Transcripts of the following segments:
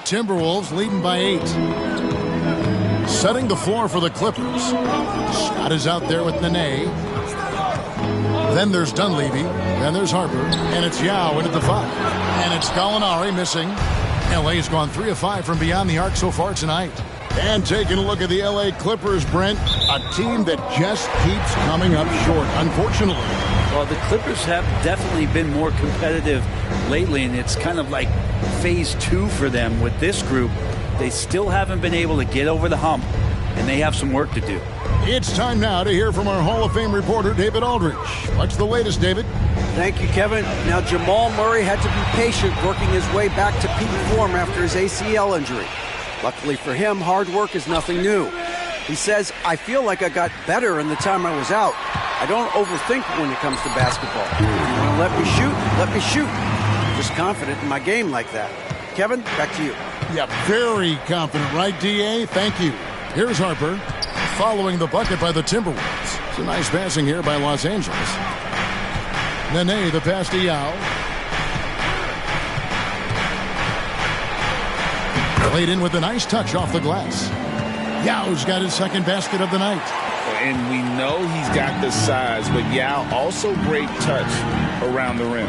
Timberwolves leading by 8. Setting the floor for the Clippers. Scott is out there with Nene. Then there's Dunleavy. Then there's Harper. And it's Yao in at the 5. And it's Gallinari missing. LA's gone 3 of 5 from beyond the arc so far tonight. And taking a look at the LA Clippers, Brent, a team that just keeps coming up short, unfortunately. Well, the Clippers have definitely been more competitive lately, and it's kind of like phase 2 for them with this group. They still haven't been able to get over the hump, and they have some work to do. It's time now to hear from our Hall of Fame reporter, David Aldridge. What's the latest, David? Thank you, Kevin. Now, Jamal Murray had to be patient working his way back to peak form after his ACL injury. Luckily for him, hard work is nothing new. He says, I feel like I got better in the time I was out. I don't overthink when it comes to basketball. If you want to let me shoot, let me shoot. I'm just confident in my game like that. Kevin, back to you. Yeah, very confident, right, D.A.? Thank you. Here's Harper, following the bucket by the Timberwolves. It's a nice passing here by Los Angeles. Nene, the pass to Yao. Played in with a nice touch off the glass. Yao's got his second basket of the night. And we know he's got the size, but Yao also great touch around the rim.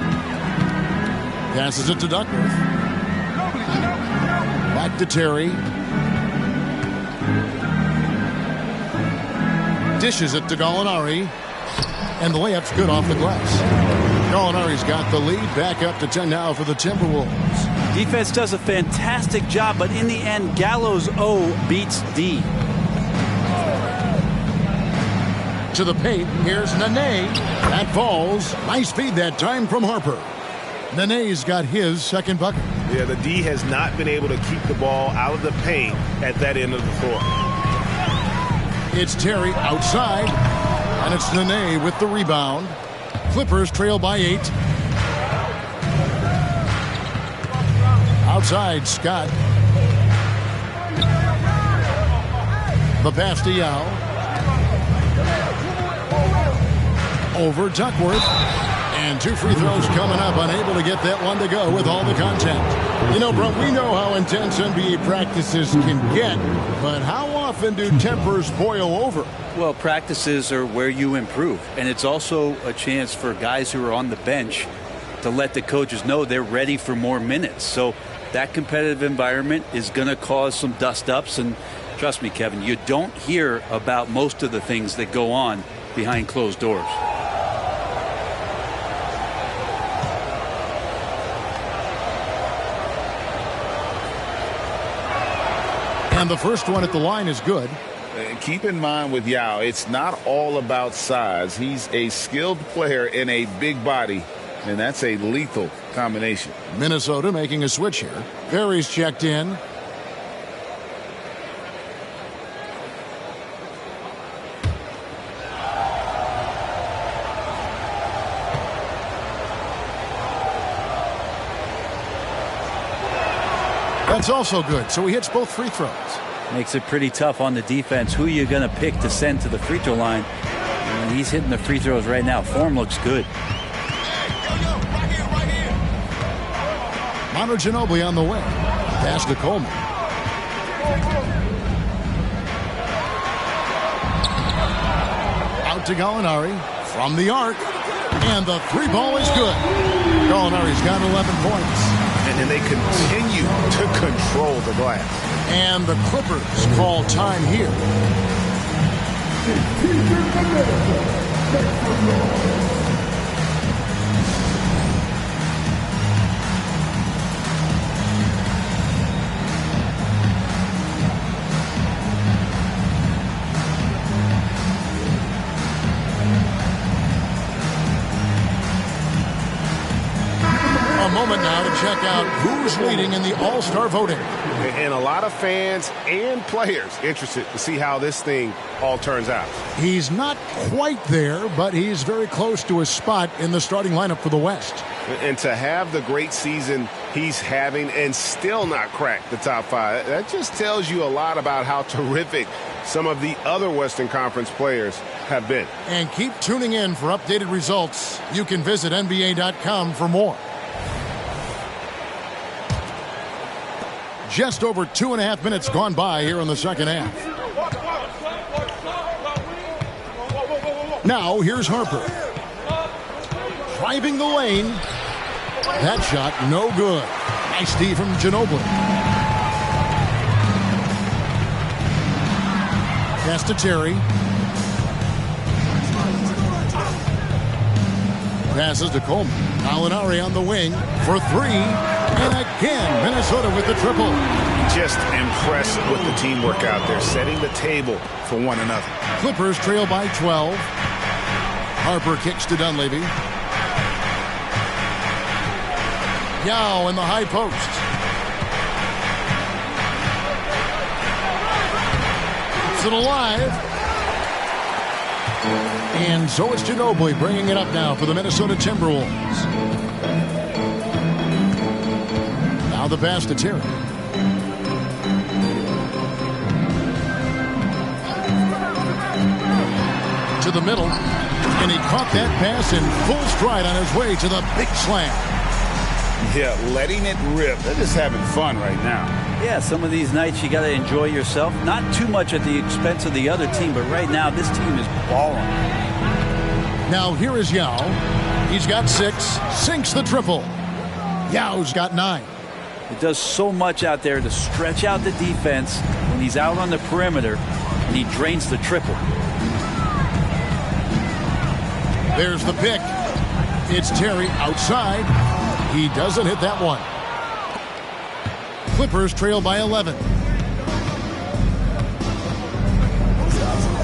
Passes it to Duckworth. Back to Terry. Dishes it to Gallinari. And the layup's good off the glass. Gallinari's got the lead. Back up to 10 now for the Timberwolves. Defense does a fantastic job, but in the end, Gallows O beats D. To the paint, here's Nene. That falls. Nice feed that time from Harper. Nene's got his second bucket. Yeah, the D has not been able to keep the ball out of the paint at that end of the floor. It's Terry outside, and it's Nene with the rebound. Clippers trail by 8. Outside, Scott. The pass to Yao. Over Duckworth. And 2 free throws coming up. Unable to get that one to go with all the contact. You know, bro, we know how intense NBA practices can get. But how often do tempers boil over? Well, practices are where you improve. And it's also a chance for guys who are on the bench to let the coaches know they're ready for more minutes. So that competitive environment is going to cause some dust-ups. And trust me, Kevin, you don't hear about most of the things that go on behind closed doors. And the first one at the line is good. Keep in mind with Yao, it's not all about size. He's a skilled player in a big body, and that's a lethal combination. Minnesota making a switch here. Ferry's checked in. That's also good, so he hits both free throws. Makes it pretty tough on the defense. Who are you going to pick to send to the free throw line? And he's hitting the free throws right now. Form looks good. Manu Ginobili on the way. Pass to Coleman. Out to Gallinari from the arc. And the 3 ball is good. Gallinari's got 11 points. And they continue to control the glass. And the Clippers call time here. A moment now to check out who's leading in the All-Star voting. And a lot of fans and players interested to see how this thing all turns out. He's not quite there, but he's very close to a spot in the starting lineup for the West. And to have the great season he's having and still not crack the top 5, that just tells you a lot about how terrific some of the other Western Conference players have been. And keep tuning in for updated results. You can visit NBA.com for more. Just over 2.5 minutes gone by here in the second half. Now here's Harper. Driving the lane. That shot no good. Nice D from Ginobili. Pass to Terry. Passes to Coleman. Gallinari on the wing for three. And again, Minnesota with the triple. Just impressed with the teamwork out there, setting the table for one another. Clippers trail by 12. Harper kicks to Dunleavy. Yao in the high post. Keeps it alive. And so is Ginobili bringing it up now for the Minnesota Timberwolves. Now the pass to Terry. To the middle. And he caught that pass in full stride on his way to the big slam. Yeah, letting it rip. They're just having fun right now. Yeah, some of these nights you got to enjoy yourself. Not too much at the expense of the other team, but right now this team is balling. Now here is Yao. He's got 6. Sinks the triple. Yao's got 9. It does so much out there to stretch out the defense when he's out on the perimeter, and he drains the triple. There's the pick. It's Terry outside. He doesn't hit that one. Clippers trail by 11.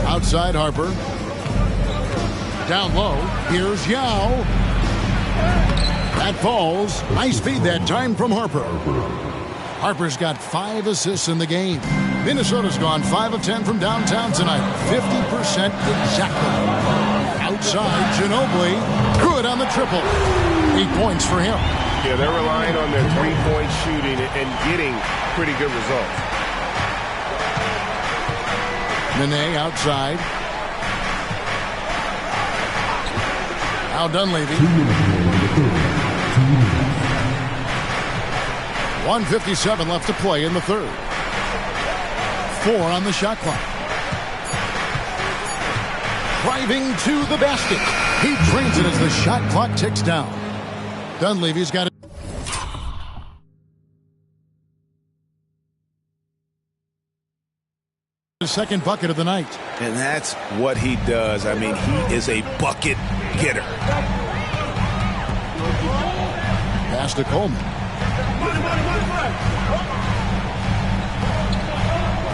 Outside Harper. Down low. Here's Yao. That falls. Nice feed that time from Harper. Harper's got 5 assists in the game. Minnesota's gone 5 of 10 from downtown tonight. 50% exactly. Outside, Ginobili, good on the triple. 8 points for him. Yeah, they're relying on their three-point shooting and getting pretty good results. Nene outside. Now Dunleavy. 1:57 left to play in the third. 4 on the shot clock. Driving to the basket. He drains it as the shot clock ticks down. Dunleavy's got it. The second bucket of the night. And that's what he does. I mean, he is a bucket getter. Pass to Coleman.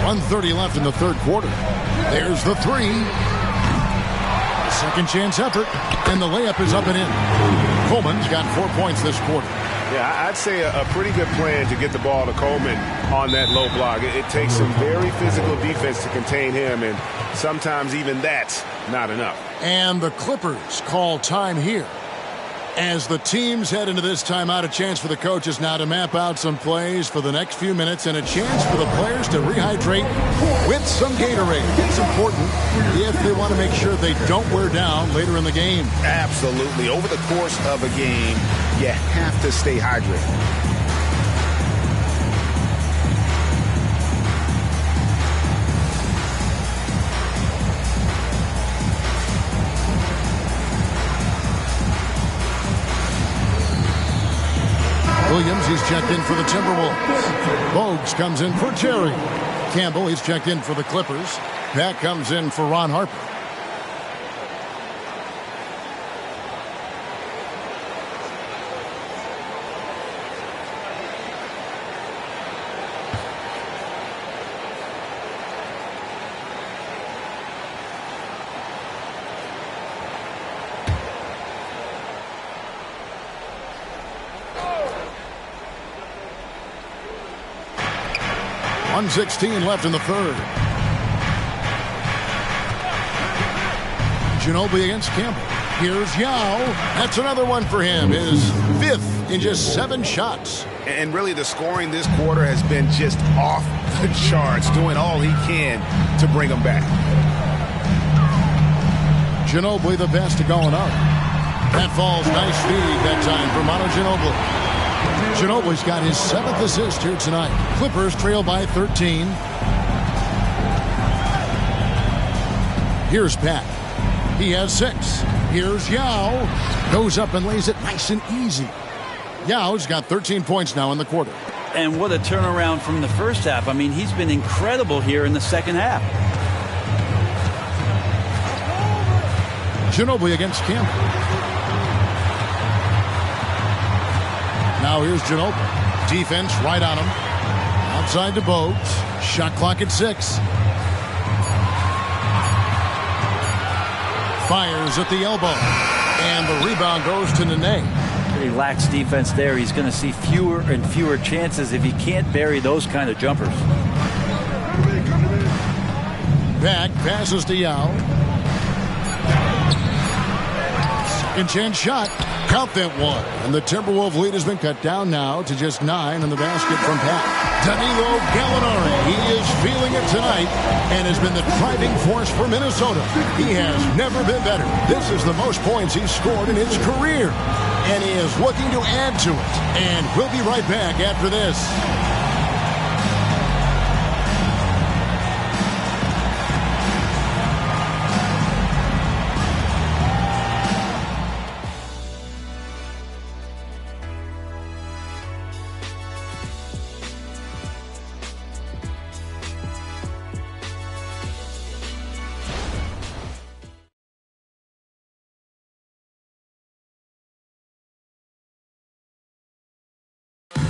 1:30 left in the third quarter. There's the three. Second chance effort, and the layup is up and in. Coleman's got 4 points this quarter. Yeah, I'd say a pretty good plan to get the ball to Coleman on that low block. It takes some very physical defense to contain him, and sometimes even that's not enough. And the Clippers call time here. As the teams head into this timeout, a chance for the coaches now to map out some plays for the next few minutes and a chance for the players to rehydrate with some Gatorade. It's important if they want to make sure they don't wear down later in the game. Absolutely. Over the course of a game, you have to stay hydrated. Williams, he's checked in for the Timberwolves. Bogues comes in for Terry. Campbell, he's checked in for the Clippers. Pat comes in for Ron Harper. .16 left in the third. Ginobili against Campbell. Here's Yao. That's another one for him. His 5th in just 7 shots. And really the scoring this quarter has been just off the charts, doing all he can to bring them back. Ginobili the best going up. That falls. Nice feed that time for Manu Ginobili. Ginobili's got his 7th assist here tonight. Clippers trail by 13. Here's Pat. He has 6. Here's Yao. Goes up and lays it nice and easy. Yao's got 13 points now in the quarter. And what a turnaround from the first half. I mean, he's been incredible here in the second half. Ginobili against Campbell. Now here's Ginobili. Defense right on him. Outside to Bogues. Shot clock at 6. Fires at the elbow. And the rebound goes to Nene. He lacks defense there. He's going to see fewer and fewer chances if he can't bury those kind of jumpers. Back passes to Yao. Second chance shot. Count that one. And the Timberwolves lead has been cut down now to just 9 in the basket from Pat. Danilo Gallinari. He is feeling it tonight and has been the driving force for Minnesota. He has never been better. This is the most points he's scored in his career. And he is looking to add to it. And we'll be right back after this.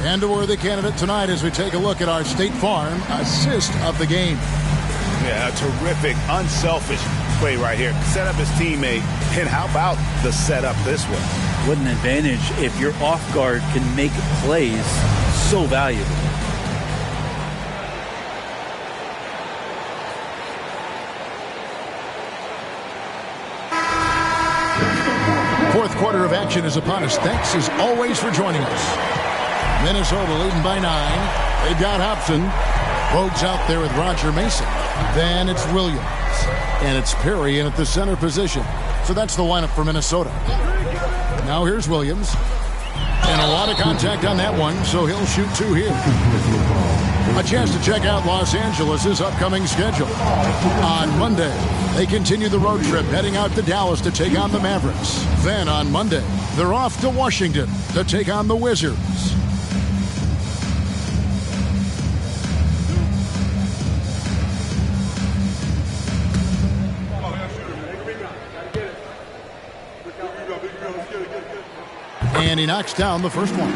And a worthy candidate tonight as we take a look at our State Farm assist of the game. Yeah, a terrific, unselfish play right here. Set up his teammate. And how about the setup this way? What an advantage if your off guard can make plays so valuable. Fourth quarter of action is upon us. Thanks as always for joining us. Minnesota leading by 9. They've got Hobson. Bogues out there with Roger Mason. Then it's Williams. And it's Perry in at the center position. So that's the lineup for Minnesota. Now here's Williams. And a lot of contact on that one, so he'll shoot 2 here. A chance to check out Los Angeles' upcoming schedule. On Monday, they continue the road trip heading out to Dallas to take on the Mavericks. Then on Monday, they're off to Washington to take on the Wizards. And he knocks down the first one.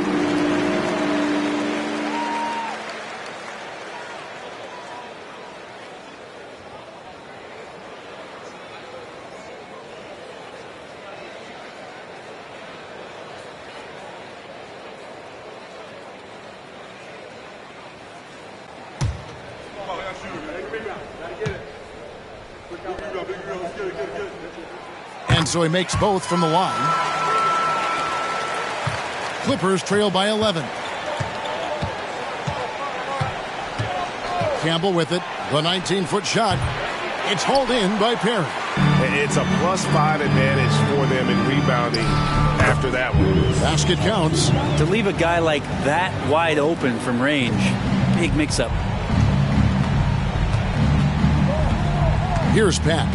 And so he makes both from the line. Clippers trail by 11. Campbell with it. The 19-foot shot. It's hauled in by Perry. It's a +5 advantage for them in rebounding after that one. Basket counts. To leave a guy like that wide open from range, big mix-up. Here's Pat.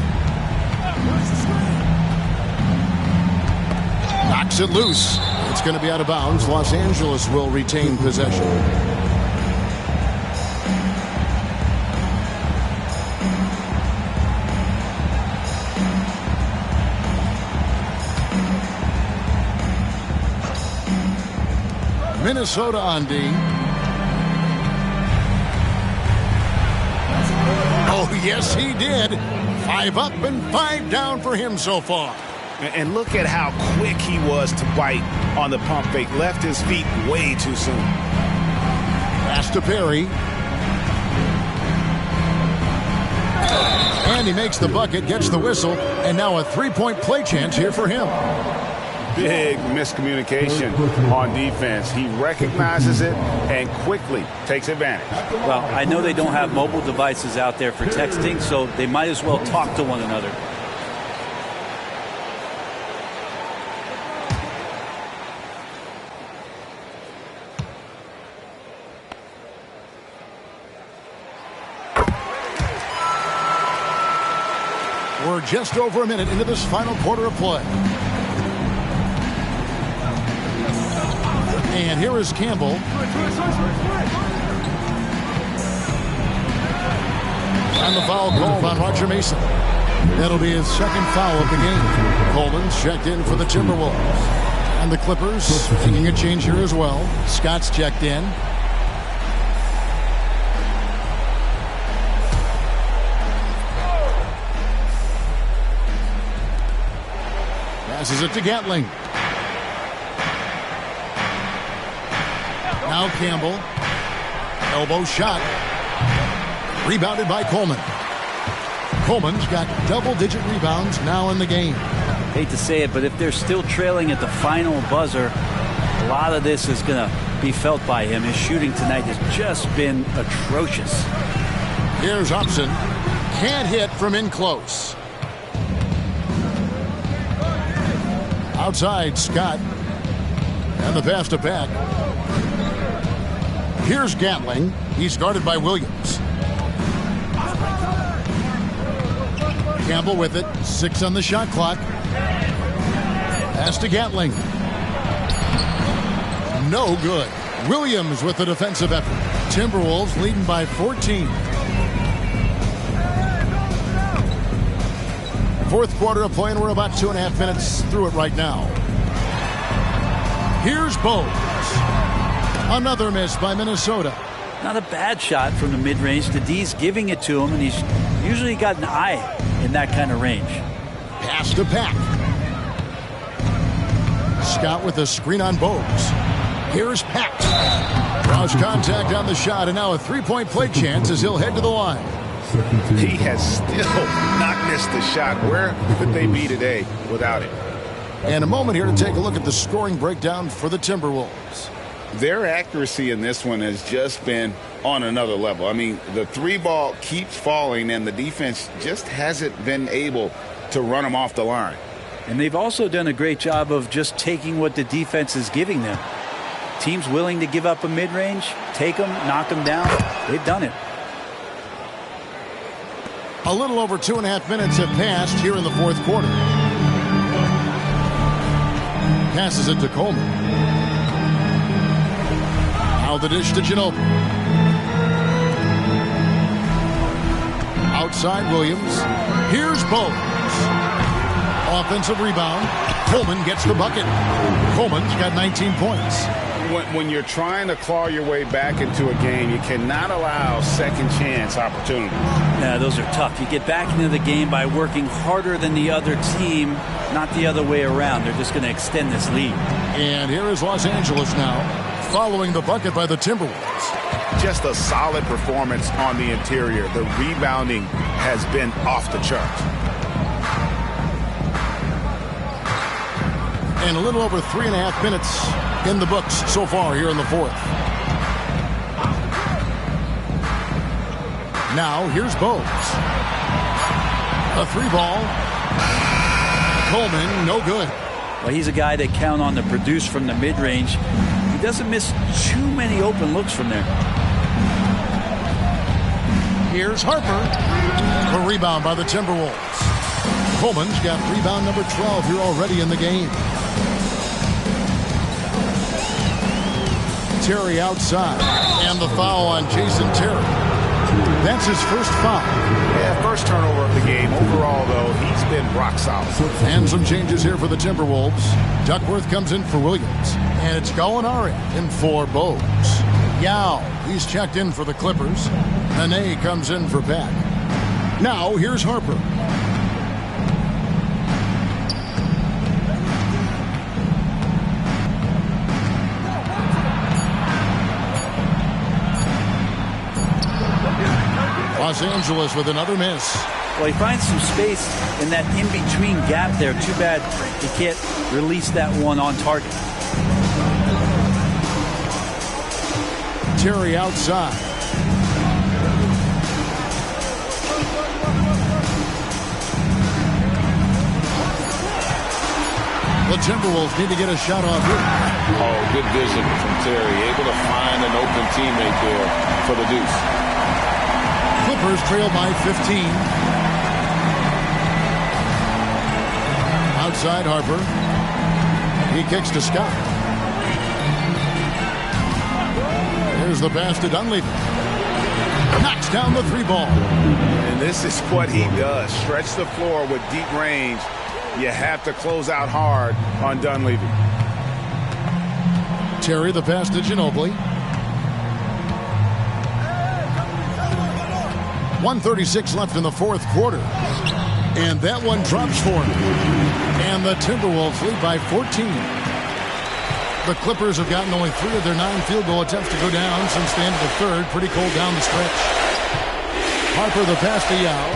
Knocks it loose. It's going to be out of bounds. Los Angeles will retain possession. Minnesota on D. Oh, yes, he did. 5 up and 5 down for him so far. And look at how quick he was to bite on the pump fake. Left his feet way too soon. Pass to Perry. And he makes the bucket, gets the whistle, and now a 3-point play chance here for him. Big miscommunication on defense. He recognizes it and quickly takes advantage. Well, I know they don't have mobile devices out there for texting, so they might as well talk to one another. We're just over a minute into this final quarter of play. And here is Campbell. And the foul called on Roger Mason. That'll be his second foul of the game. Coleman's checked in for the Timberwolves. And the Clippers making a change here as well. Scott's checked in. Passes it to Gatling. Now Campbell. Elbow shot. Rebounded by Coleman. Coleman's got double-digit rebounds now in the game. Hate to say it, but if they're still trailing at the final buzzer, a lot of this is going to be felt by him. His shooting tonight has just been atrocious. Here's Upson. Can't hit from in close. Outside, Scott. And the pass to Pack. Here's Gatling. He's guarded by Williams. Campbell with it. 6 on the shot clock. Pass to Gatling. No good. Williams with the defensive effort. Timberwolves leading by 14. Fourth quarter of play, and we're about 2.5 minutes through it right now. Here's Bowes. Another miss by Minnesota. Not a bad shot from the mid-range. The D's giving it to him, and he's usually got an eye in that kind of range. Pass to Pack. Scott with a screen on Bowes. Here's Pack. Draws contact on the shot, and now a three-point play chance as he'll head to the line. He has still not missed a shot. Where could they be today without it? And a moment here to take a look at the scoring breakdown for the Timberwolves. Their accuracy in this one has just been on another level. I mean, the three ball keeps falling, and the defense just hasn't been able to run them off the line. And they've also done a great job of just taking what the defense is giving them. Teams willing to give up a mid-range, take them, knock them down. They've done it. A little over 2.5 minutes have passed here in the fourth quarter. Passes it to Coleman. Now the dish to Ginobili. Outside Williams. Here's Bowes. Offensive rebound. Coleman gets the bucket. Coleman's got 19 points. When you're trying to claw your way back into a game, you cannot allow second chance opportunities. Yeah, those are tough. You get back into the game by working harder than the other team, not the other way around. They're just going to extend this lead. And here is Los Angeles now, following the bucket by the Timberwolves. Just a solid performance on the interior. The rebounding has been off the charts. And a little over 3.5 minutes in the books so far here in the fourth. Now here's Bowes. A three ball. Coleman, no good. Well, he's a guy that count on to produce from the mid-range. He doesn't miss too many open looks from there. Here's Harper. A rebound by the Timberwolves. Coleman's got rebound number 12 here already in the game. Terry outside. And the foul on Jason Terry. That's his first foul. Yeah, first turnover of the game. Overall, though, he's been rock solid. And some changes here for the Timberwolves. Duckworth comes in for Williams. And it's Gallinari in for Bowes. Yao, he's checked in for the Clippers. Nene comes in for Pack. Now, here's Harper. Los Angeles with another miss. Well, he finds some space in that in-between gap there. Too bad he can't release that one on target. Terry outside. The Timberwolves need to get a shot off here. Oh, good vision from Terry. Able to find an open teammate there for the deuce. Clippers trail by 15. outside Harper. He kicks to Scott. There's the pass to Dunleavy. Knocks down the three ball. And this is what he does. Stretch the floor with deep range. You have to close out hard on Dunleavy. Terry, the pass to Ginobili. 1:36 left in the fourth quarter. And that one drops for him. And the Timberwolves lead by 14. The Clippers have gotten only 3 of their 9 field goal attempts to go down since the end of the third. Pretty cold down the stretch. Harper the pass to Yao.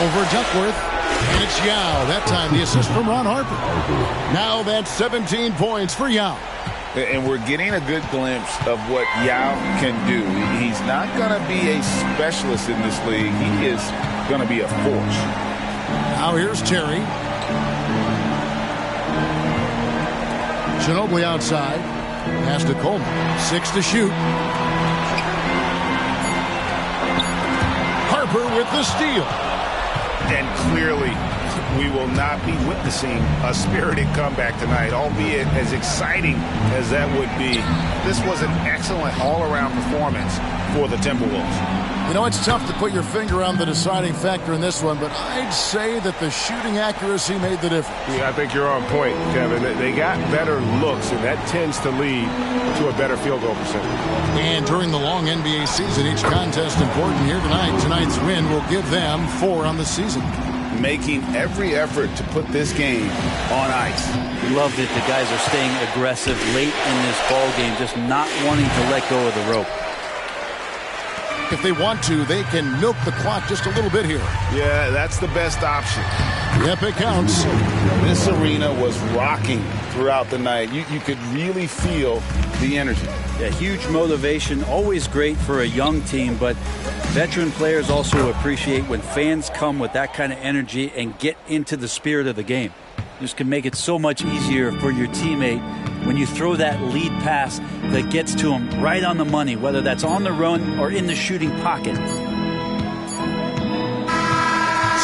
Over Duckworth. And it's Yao. That time the assist from Ron Harper. Now that's 17 points for Yao. And we're getting a good glimpse of what Yao can do. He's not going to be a specialist in this league. He is going to be a force. Now here's Terry. Ginobili outside. Pass to Coleman. 6 to shoot. Harper with the steal. And clearly, we will not be witnessing a spirited comeback tonight, albeit as exciting as that would be. This was an excellent all-around performance for the Timberwolves. You know, it's tough to put your finger on the deciding factor in this one, but I'd say that the shooting accuracy made the difference. Yeah, I think you're on point, Kevin. They got better looks, and that tends to lead to a better field goal percentage. And during the long NBA season, each contest important here tonight. Tonight's win will give them 4 on the season. Making every effort to put this game on ice. Love that the guys are staying aggressive late in this ball game, just not wanting to let go of the rope. If they want to, they can milk the clock just a little bit here. Yeah, that's the best option. Yep, it counts. This arena was rocking throughout the night. You could really feel the energy. Yeah, huge motivation, always great for a young team, but veteran players also appreciate when fans come with that kind of energy and get into the spirit of the game. This can make it so much easier for your teammate when you throw that lead pass that gets to him right on the money, whether that's on the run or in the shooting pocket.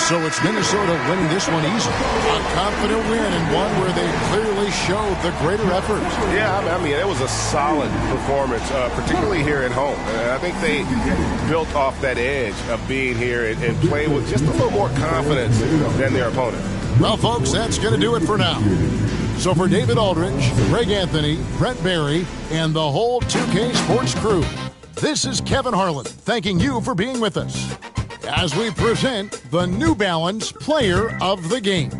So it's Minnesota winning this one easily. A confident win and one where they clearly showed the greater effort. Yeah, I mean, it was a solid performance, particularly here at home. I think they built off that edge of being here and playing with just a little more confidence than their opponent. Well, folks, that's going to do it for now. So for David Aldridge, Greg Anthony, Brett Barry, and the whole 2K Sports crew, this is Kevin Harlan thanking you for being with us as we present the New Balance Player of the Game.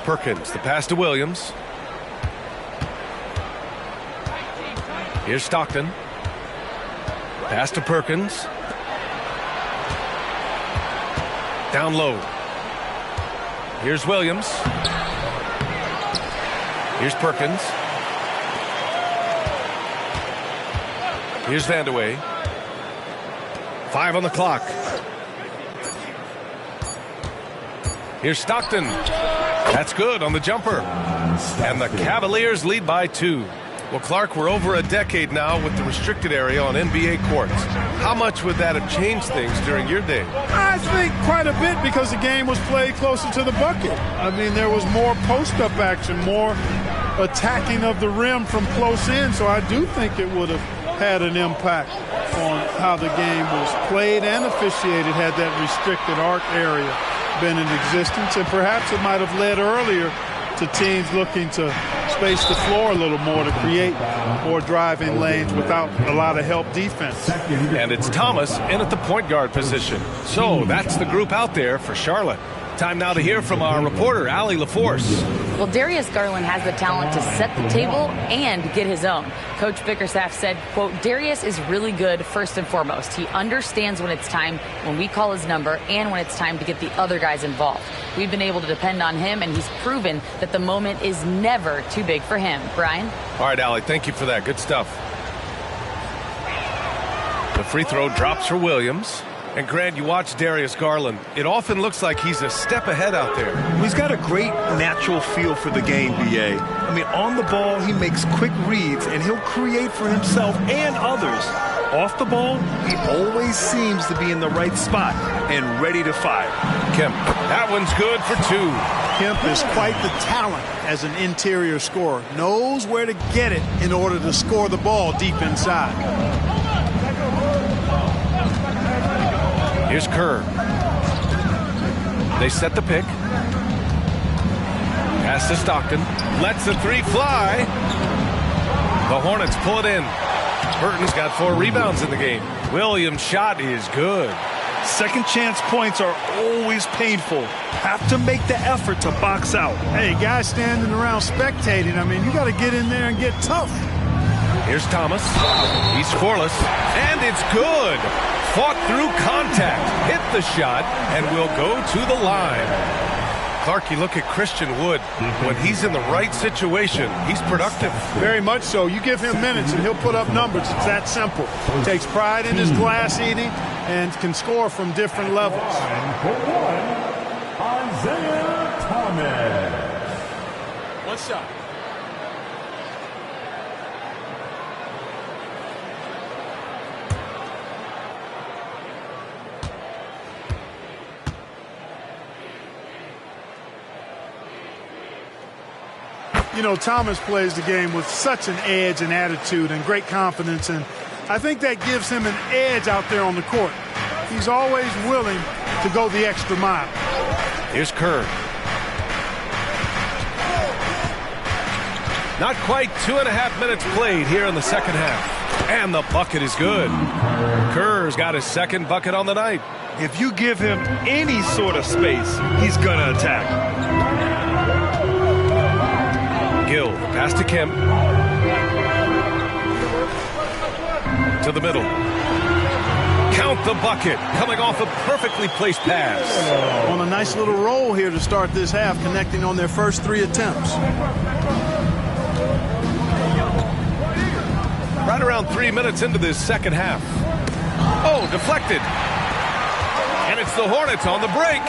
Perkins, the pass to Williams. Here's Stockton. Pass to Perkins. Down low. Here's Williams. Here's Perkins. Here's Vandeweghe. 5 on the clock. Here's Stockton. That's good on the jumper. And the Cavaliers lead by 2. Well, Clark, we're over a decade now with the restricted area on NBA courts. How much would that have changed things during your day? I think quite a bit, because the game was played closer to the bucket. I mean, there was more post-up action, more attacking of the rim from close in, so I do think it would have had an impact on how the game was played and officiated had that restricted arc area been in existence, and perhaps it might have led earlier to teams looking to space the floor a little more to create more driving lanes without a lot of help defense. And it's Thomas in at the point guard position. So that's the group out there for Charlotte. Time now to hear from our reporter, Allie LaForce. Well, Darius Garland has the talent to set the table and get his own. Coach Bickerstaff said, quote, Darius is really good first and foremost. He understands when it's time, when we call his number, and when it's time to get the other guys involved. We've been able to depend on him, and he's proven that the moment is never too big for him. Brian? All right, Allie, thank you for that. Good stuff. The free throw drops for Williams. And Grant, you watch Darius Garland. It often looks like he's a step ahead out there. He's got a great natural feel for the game, B.A. I mean, on the ball, he makes quick reads, and he'll create for himself and others. Off the ball, he always seems to be in the right spot and ready to fire. Kemp, that one's good for 2. Kemp is quite the talent as an interior scorer. Knows where to get it in order to score the ball deep inside. Here's Kerr. They set the pick. Pass to Stockton. Lets the 3 fly. The Hornets pull it in. Burton's got 4 rebounds in the game. Williams' shot is good. Second chance points are always painful. Have to make the effort to box out. Hey, guys standing around spectating, I mean, you got to get in there and get tough. Here's Thomas. He's scoreless. And it's good. Fought through contact. Hit the shot and will go to the line. Clark, you look at Christian Wood. When he's in the right situation, he's productive. Very much so. You give him minutes and he'll put up numbers. It's that simple. Takes pride in his glass eating and can score from different levels. Isaiah Thomas. One shot. You know, Thomas plays the game with such an edge and attitude and great confidence, and I think that gives him an edge out there on the court. He's always willing to go the extra mile. Here's Kerr. Not quite 2.5 minutes played here in the second half. And the bucket is good. Kerr's got his second bucket on the night. If you give him any sort of space, he's going to attack. Gill, pass to Kemp. To the middle. Count the bucket, coming off a perfectly placed pass. On a nice little roll here to start this half, connecting on their first 3 attempts. right around 3 minutes into this second half. Oh, deflected. And it's the Hornets on the break.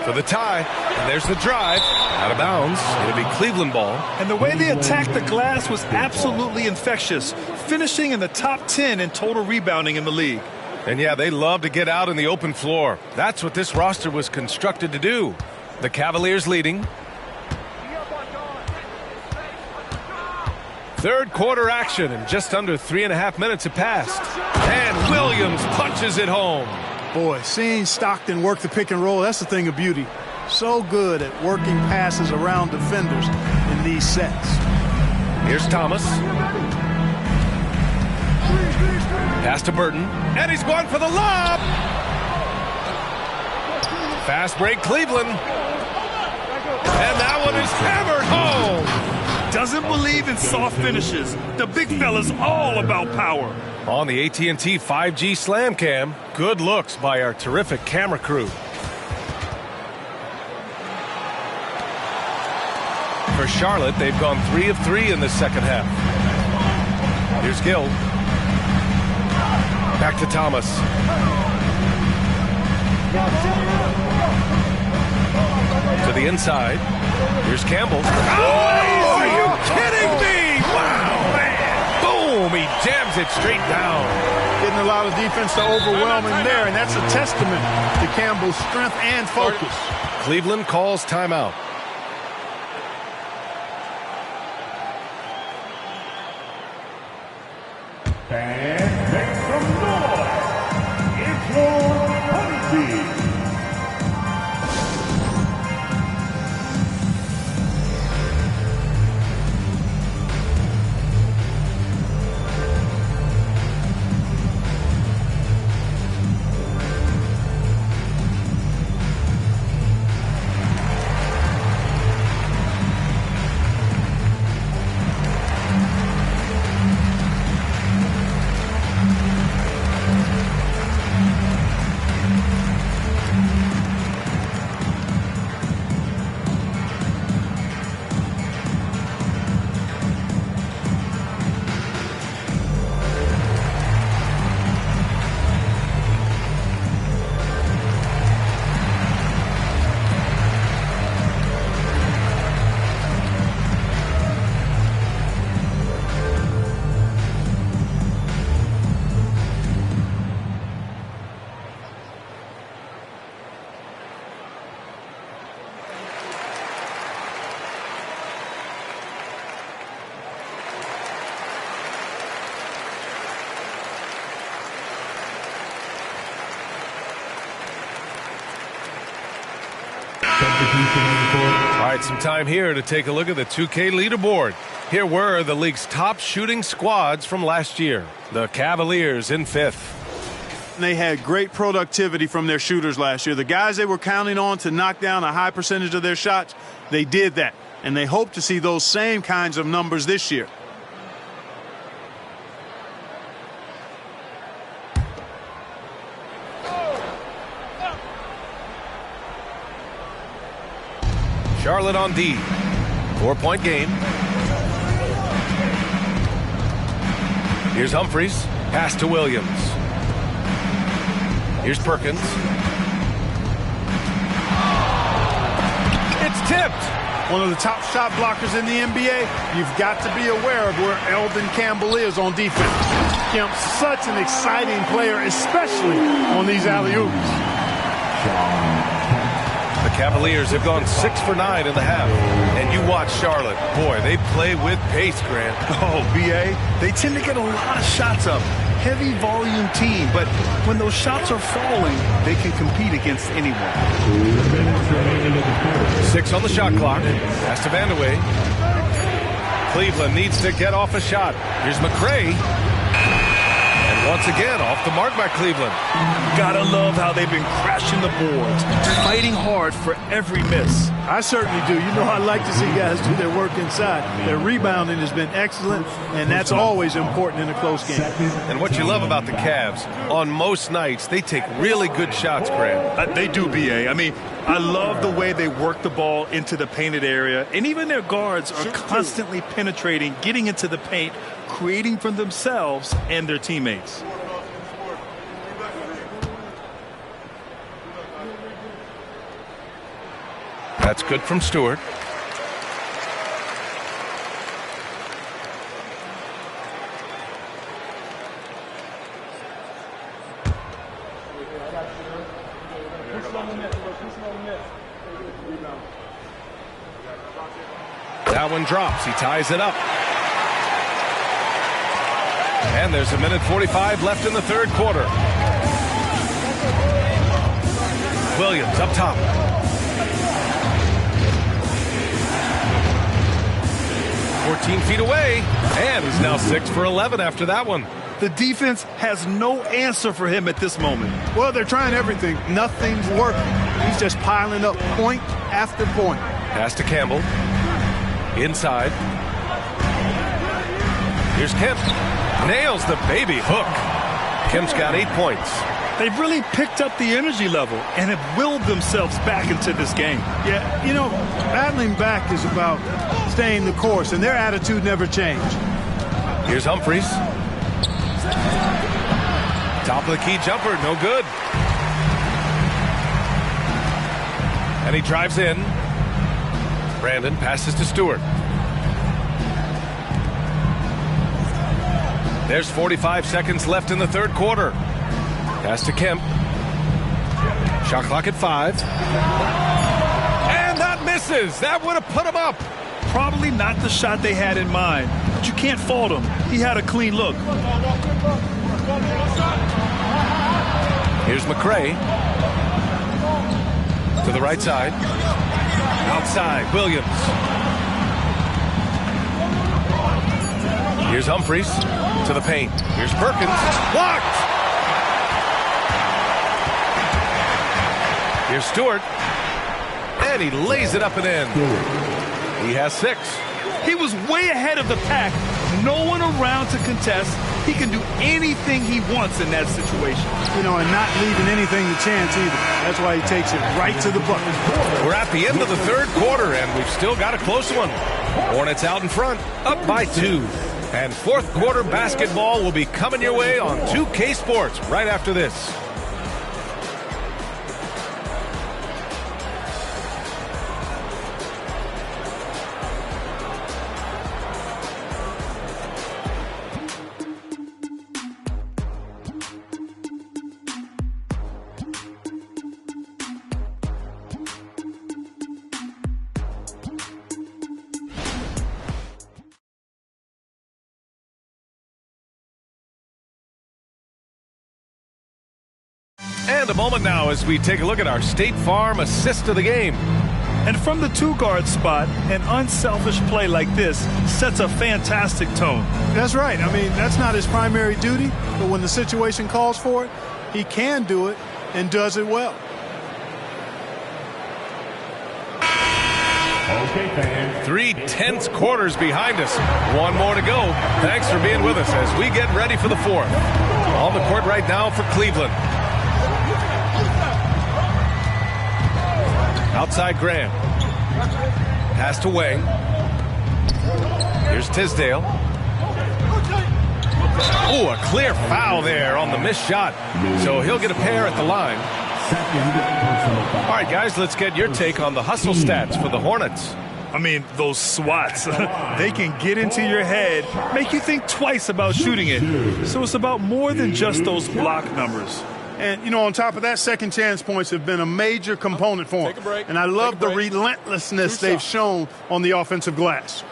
For the tie, and there's the drive. Out of bounds. It'll be Cleveland ball. And the way they attacked the glass was absolutely infectious, finishing in the top 10 in total rebounding in the league. And yeah, they love to get out in the open floor. That's what this roster was constructed to do. The Cavaliers leading. Third quarter action, and just under 3.5 minutes have passed. And Williams punches it home. Boy, seeing Stockton work the pick and roll, that's the thing of beauty. So good at working passes around defenders in these sets. Here's Thomas. Pass to Burton, and he's going for the lob. Fast break, Cleveland. And that one is hammered home. Doesn't believe in soft finishes. The big fella's all about power. On the AT&T 5G Slam Cam, good looks by our terrific camera crew. For Charlotte, they've gone 3 of 3 in the second half. Here's Gill. Back to Thomas. To the inside. Here's Campbell. Oh, are you kidding me? Wow, man. Boom, he jams it straight down. Getting a lot of defense to overwhelm him there, and that's a testament to Campbell's strength and focus. Cleveland calls timeout. And make some noise. It's your hunting. All right, some time here to take a look at the 2K leaderboard. Here were the league's top shooting squads from last year. The Cavaliers in 5th. They had great productivity from their shooters last year. The guys they were counting on to knock down a high percentage of their shots, they did that. And they hope to see those same kinds of numbers this year. Charlotte on D. 4-point game. Here's Humphries. Pass to Williams. Here's Perkins. It's tipped. One of the top shot blockers in the NBA. You've got to be aware of where Elvin Campbell is on defense. Kemp's such an exciting player, especially on these alley-oops. The Cavaliers have gone 6 for 9 in the half. And you watch Charlotte. Boy, they play with pace, Grant. Oh, B.A., they tend to get a lot of shots up. Heavy volume team, but when those shots are falling, they can compete against anyone. 6 on the shot clock. Pass to Vandeweghe. Cleveland needs to get off a shot. Here's McRae. And once again, off the mark by Cleveland. Gotta love how they've been crashing the boards, fighting hard for every miss. I certainly do. You know, I like to see guys do their work inside. Their rebounding has been excellent, and that's always important in a close game. And what you love about the Cavs, on most nights, they take really good shots, Grant. They do, B.A. I mean, I love the way they work the ball into the painted area, and even their guards are constantly penetrating, getting into the paint, creating for themselves and their teammates. That's good from Stewart. That one drops. He ties it up. And there's a minute 45 left in the third quarter. Williams up top. "14 feet away," and he's now 6 for 11 after that one. The defense has no answer for him at this moment. Well, they're trying everything. Nothing's working. He's just piling up point after point. Pass to Campbell. Inside. Here's Kemp. Nails the baby hook. Kemp's got 8 points. They've really picked up the energy level and have willed themselves back into this game. Yeah, you know, battling back is about staying the course, and their attitude never changed. Here's Humphries. Top of the key jumper, no good. And he drives in. Brandon passes to Stewart. There's 45 seconds left in the third quarter. Pass to Kemp. Shot clock at 5. And that misses. That would have put him up. Probably not the shot they had in mind, but you can't fault him. He had a clean look. Here's McRae. To the right side. Outside, Williams. Here's Humphries to the paint. Here's Perkins. Blocked! Here's Stewart. And he lays it up and in. He has 6. He was way ahead of the pack. No one around to contest. He can do anything he wants in that situation. You know, and not leaving anything to chance either. That's why he takes it right to the bucket. We're at the end of the third quarter, and we've still got a close one. Hornets out in front, up by 2. And fourth quarter basketball will be coming your way on 2K Sports right after this. And a moment now as we take a look at our State Farm assist of the game. And from the 2-guard spot, an unselfish play like this sets a fantastic tone. That's right. I mean, that's not his primary duty, but when the situation calls for it, he can do it and does it well. Okay, fans. 3 tense quarters behind us. One more to go. Thanks for being with us as we get ready for the fourth. On the court right now for Cleveland. Outside Graham. Pass to Wang. Here's Tisdale. Oh, a clear foul there on the missed shot. So he'll get a pair at the line. All right, guys, let's get your take on the hustle stats for the Hornets. I mean, those swats, they can get into your head, make you think twice about shooting it. So it's about more than just those block numbers. And, you know, on top of that, second chance points have been a major component for him. And I love the relentlessness they've shown on the offensive glass.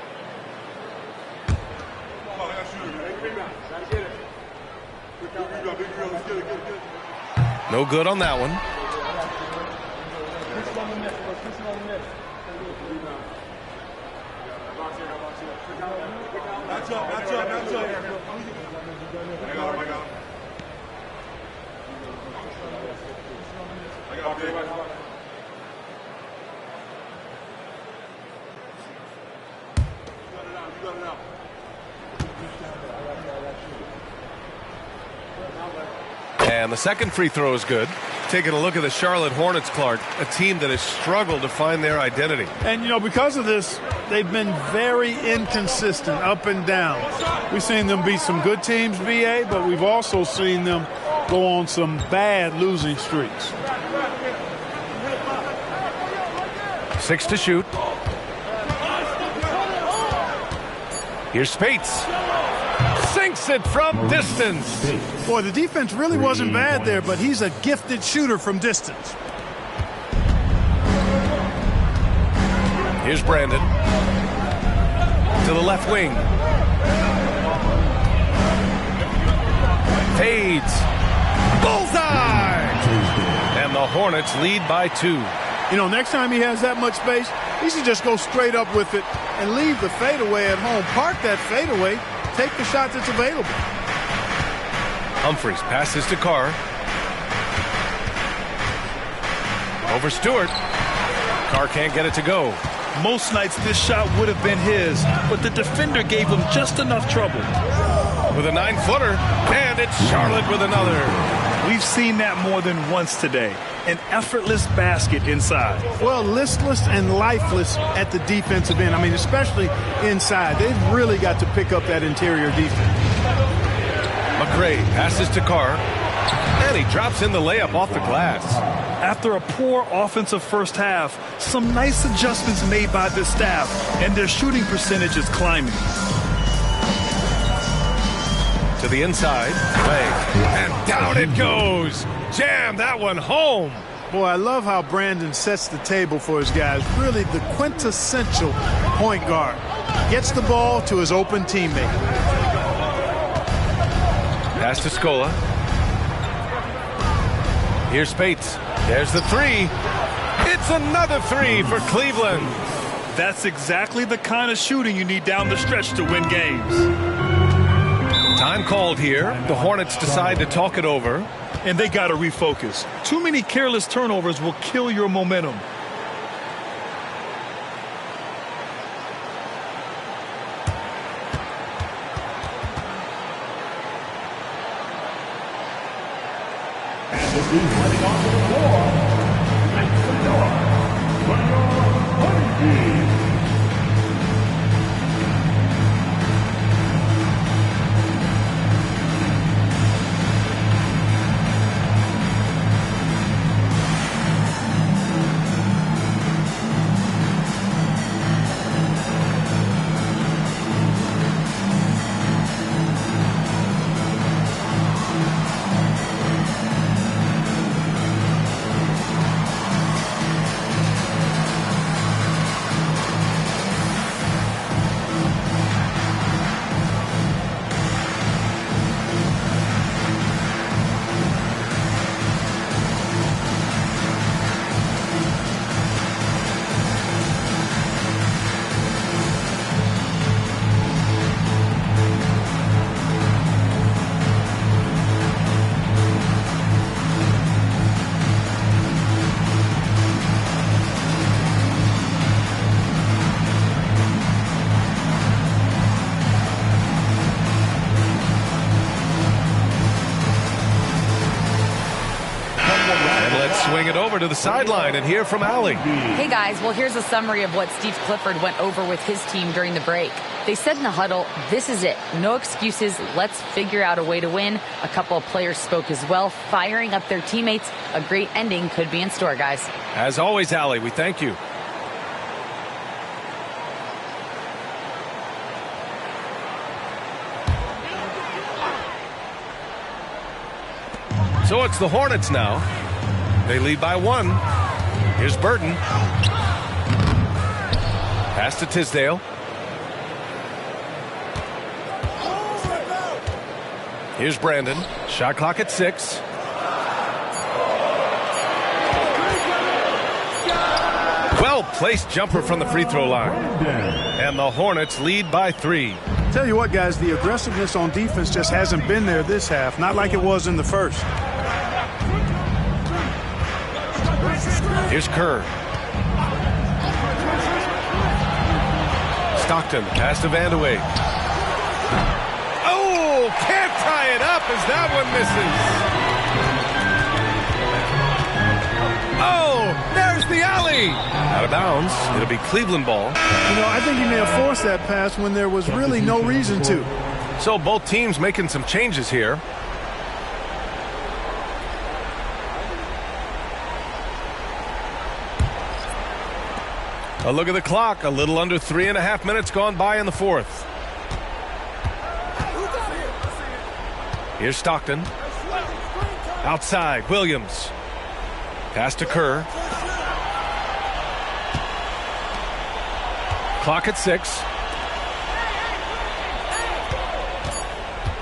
No good on that one. And the second free throw is good. Taking a look at the Charlotte Hornets, Clark, a team that has struggled to find their identity. And, because of this, they've been very inconsistent, up and down. We've seen them beat some good teams, BA, but we've also seen them go on some bad losing streaks. 6 to shoot. Here's Spates. Sinks it from distance. Boy, the defense really wasn't bad there, but he's a gifted shooter from distance. Here's Brandon. To the left wing. Fades. Bullseye! And the Hornets lead by 2. Next time he has that much space, he should just go straight up with it and leave the fadeaway at home. Park that fadeaway. Take the shot that's available. Humphries passes to Carr. Over Stewart. Carr can't get it to go. Most nights this shot would have been his, but the defender gave him just enough trouble. With a 9-footer, and it's Charlotte with another. We've seen that more than once today. An effortless basket inside. Well, listless and lifeless at the defensive end. Especially inside. They've really got to pick up that interior defense. McRae passes to Carr, and he drops in the layup off the glass. After a poor offensive first half, some nice adjustments made by the staff, and their shooting percentage is climbing. To the inside, leg, and down it goes. Jam that one home. Boy, I love how Brandon sets the table for his guys. Really the quintessential point guard. Gets the ball to his open teammate. Pass to Scola. Here's Spates. There's the 3. It's another 3 for Cleveland. That's exactly the kind of shooting you need down the stretch to win games. Time called here. The Hornets decide to talk it over. And they got to refocus. Too many careless turnovers will kill your momentum. And the team running onto the floor, makes the door. Honeybees. Swing it over to the sideline and hear from Allie. Hey guys, well here's a summary of what Steve Clifford went over with his team during the break. They said in the huddle, this is it. No excuses. Let's figure out a way to win. A couple of players spoke as well, firing up their teammates. A great ending could be in store, guys. As always, Allie, we thank you. So it's the Hornets now. They lead by 1. Here's Burton. Pass to Tisdale. Here's Brandon. Shot clock at 6. Well-placed jumper from the free throw line. And the Hornets lead by 3. Tell you what, guys, the aggressiveness on defense just hasn't been there this half. Not like it was in the first. Here's Kerr. Stockton, pass to Vandeweghe. Oh, can't tie it up as that one misses. There's the alley. Out of bounds. It'll be Cleveland ball. You know, I think he may have forced that pass when there was really no reason to. So both teams making some changes here. A look at the clock. A little under 3.5 minutes gone by in the fourth. Here's Stockton. Outside, Williams. Pass to Kerr. Clock at 6.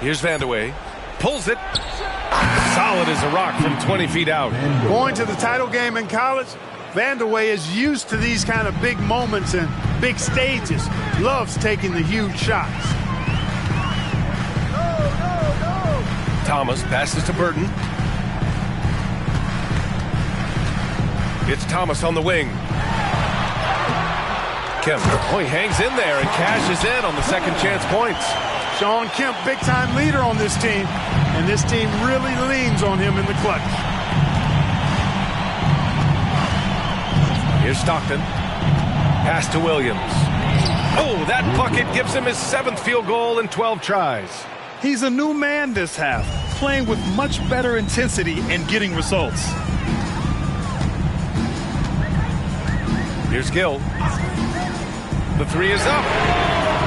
Here's Vandeweghe. Pulls it. Solid as a rock from 20 feet out. Going to the title game in college, Vandeweghe is used to these kind of big moments and big stages. Loves taking the huge shots. Thomas passes to Burton. It's Thomas on the wing. Kemp. Oh, he hangs in there and cashes in on the second chance points. Shawn Kemp, big-time leader on this team, and this team really leans on him in the clutch. Here's Stockton. Pass to Williams. Oh, that bucket gives him his 7th field goal in 12 tries. He's a new man this half, playing with much better intensity and getting results. Here's Gill. The 3 is up.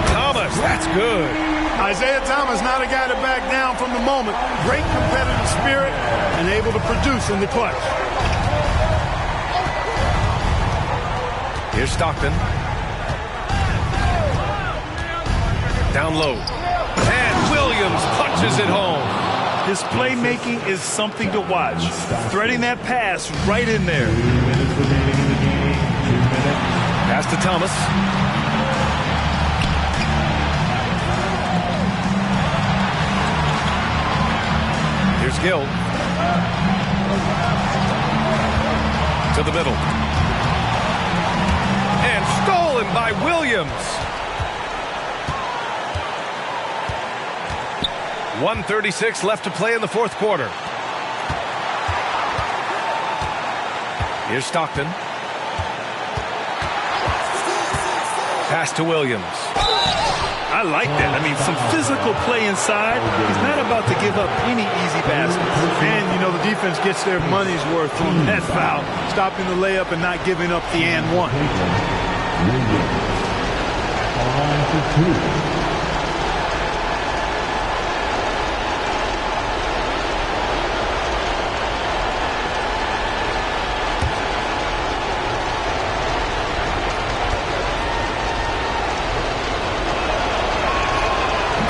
Thomas, that's good. Isaiah Thomas, not a guy to back down from the moment. Great competitive spirit and able to produce in the clutch. Here's Stockton. Down low. And Williams punches it home. His playmaking is something to watch. Threading that pass right in there. Pass to Thomas. Here's Gill. To the middle. And stolen by Williams. 1:36 left to play in the fourth quarter. Here's Stockton. Pass to Williams. I like that. I mean, some physical play inside. He's not about to give up any easy baskets. And, you know, the defense gets their money's worth from that foul, stopping the layup and not giving up the and one.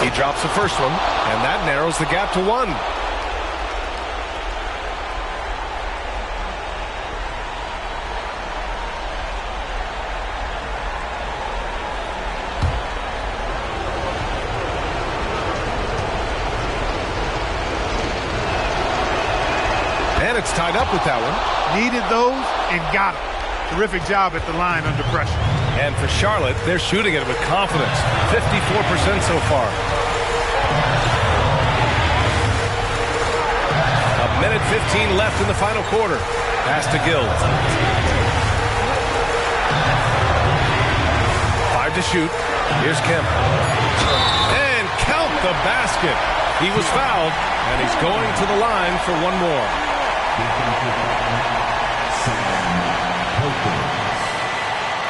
He drops the first one, and that narrows the gap to 1. And it's tied up with that one. Needed those and got them. Terrific job at the line under pressure. And for Charlotte, they're shooting it with confidence. 54% so far. A minute 15 left in the final quarter. Pass to Gill. 5 to shoot. Here's Kemp. And count the basket. He was fouled, and he's going to the line for one more.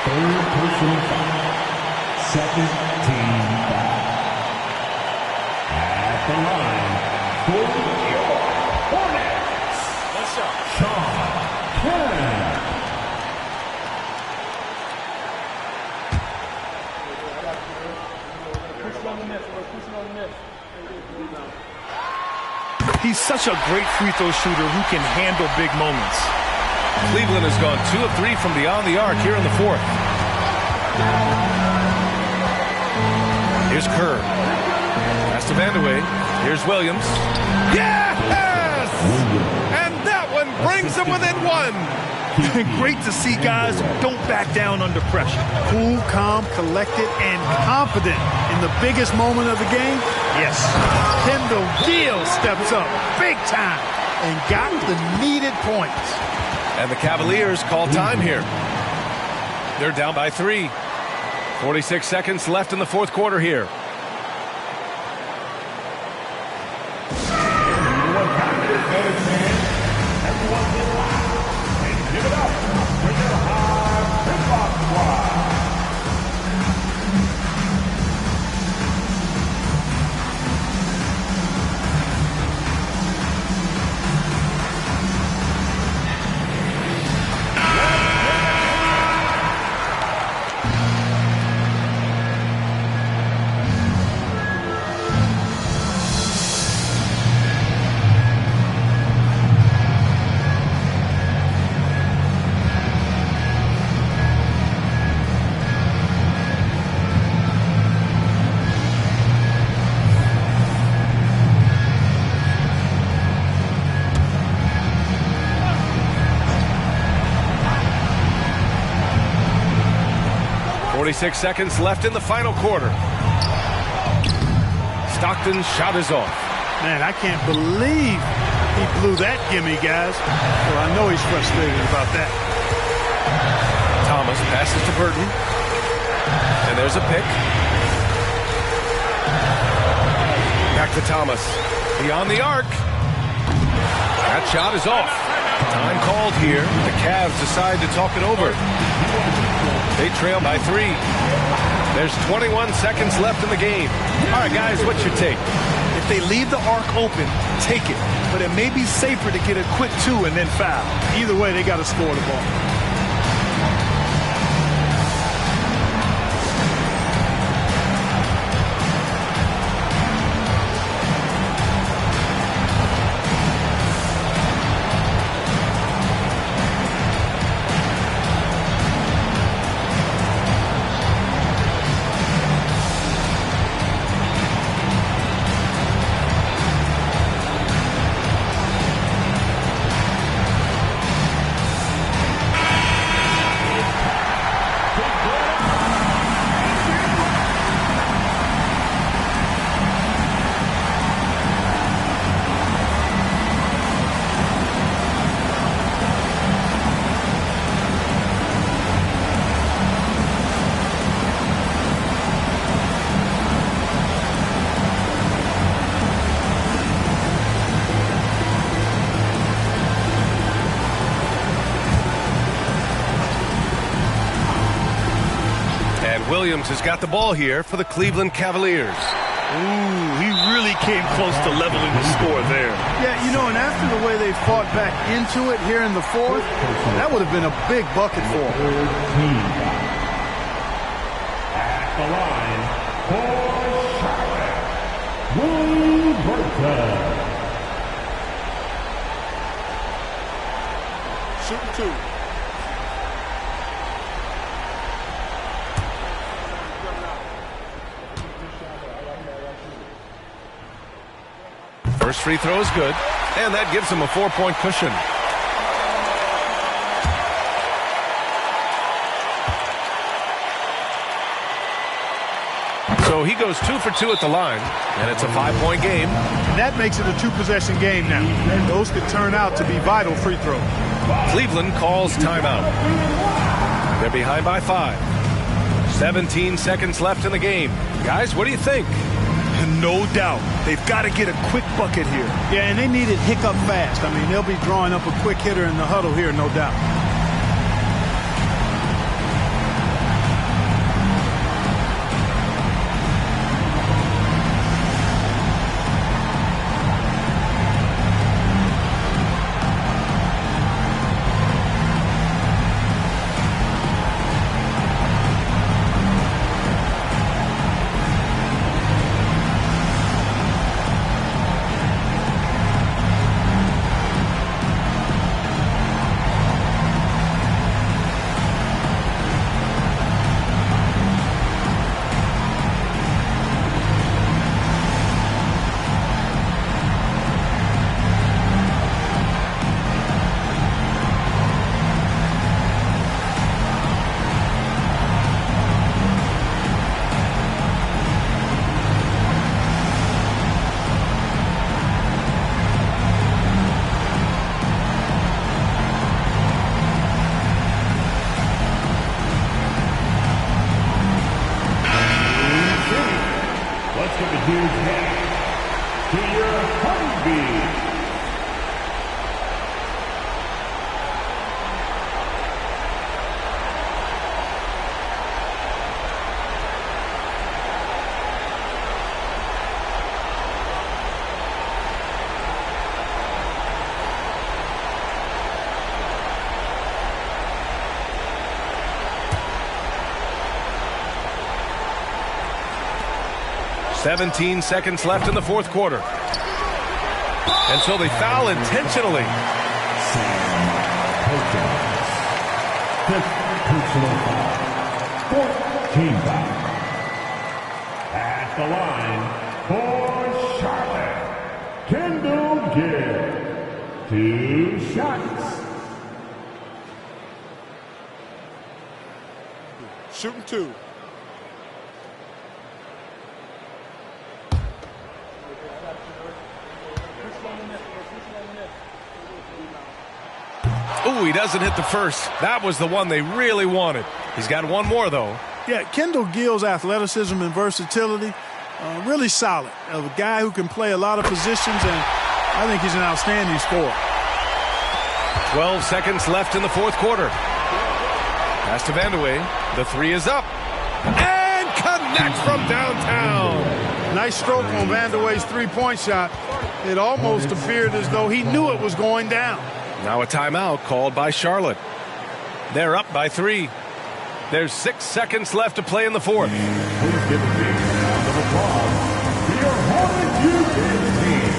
Third personal foul. Second team foul. At the line for your Hornets. Shawn Kemp. He's such a great free throw shooter who can handle big moments. Cleveland has gone 2 of 3 from beyond the arc here in the fourth. Here's Kerr. Pass to Vandeweghe. Here's Williams. Yes! And that one brings them within 1. Great to see guys who don't back down under pressure. Cool, calm, collected, and confident in the biggest moment of the game. Yes, Kendall Gill steps up big time and got the needed points. And the Cavaliers call time here. They're down by 3. 46 seconds left in the fourth quarter here. Six seconds left in the final quarter. Stockton's shot is off. Man, I can't believe he blew that gimme, guys. Well, I know he's frustrated about that. Thomas passes to Burton. And there's a pick. Back to Thomas. Beyond the arc. That shot is off. Time called here. The Cavs decide to talk it over. They trail by 3. There's 21 seconds left in the game. All right, guys, what's your take? If they leave the arc open, take it. But it may be safer to get a quick 2 and then foul. Either way, they got to score the ball. Williams has got the ball here for the Cleveland Cavaliers. Ooh, he really came close to leveling the score there. Yeah, you know, and after the way they fought back into it here in the fourth, that would have been a big bucket for them. At the line for Charlotte, Will Burton. Shooting 2. First free throw is good, and that gives him a 4-point cushion. So he goes 2 for 2 at the line, and it's a 5-point game. And that makes it a 2-possession game now. Those could turn out to be vital free throws. Cleveland calls timeout. They're behind by 5. 17 seconds left in the game. Guys, what do you think? No doubt. They've got to get a quick bucket here. Yeah, and they need it hiccup fast. I mean, they'll be drawing up a quick hitter in the huddle here, no doubt. his head to your Honeybee. "17 seconds left in the fourth quarter. And so they foul intentionally. Fifth personal foul. 14 foul. At the line for Charlotte, Kendall Gill. 2 shots. Shooting 2. Ooh, he doesn't hit the first. That was the one they really wanted. He's got one more, though. Yeah, Kendall Gill's athleticism and versatility, really solid. A guy who can play a lot of positions, and I think he's an outstanding scorer. 12 seconds left in the fourth quarter. Pass to Vandeweghe. The three is up. And connects from downtown. Nice stroke on Vandeweghe's three-point shot. It almost appeared as though he knew it was going down. Now a timeout called by Charlotte. They're up by 3. There's 6 seconds left to play in the fourth. Please give a big round of applause to your Hornet Union team.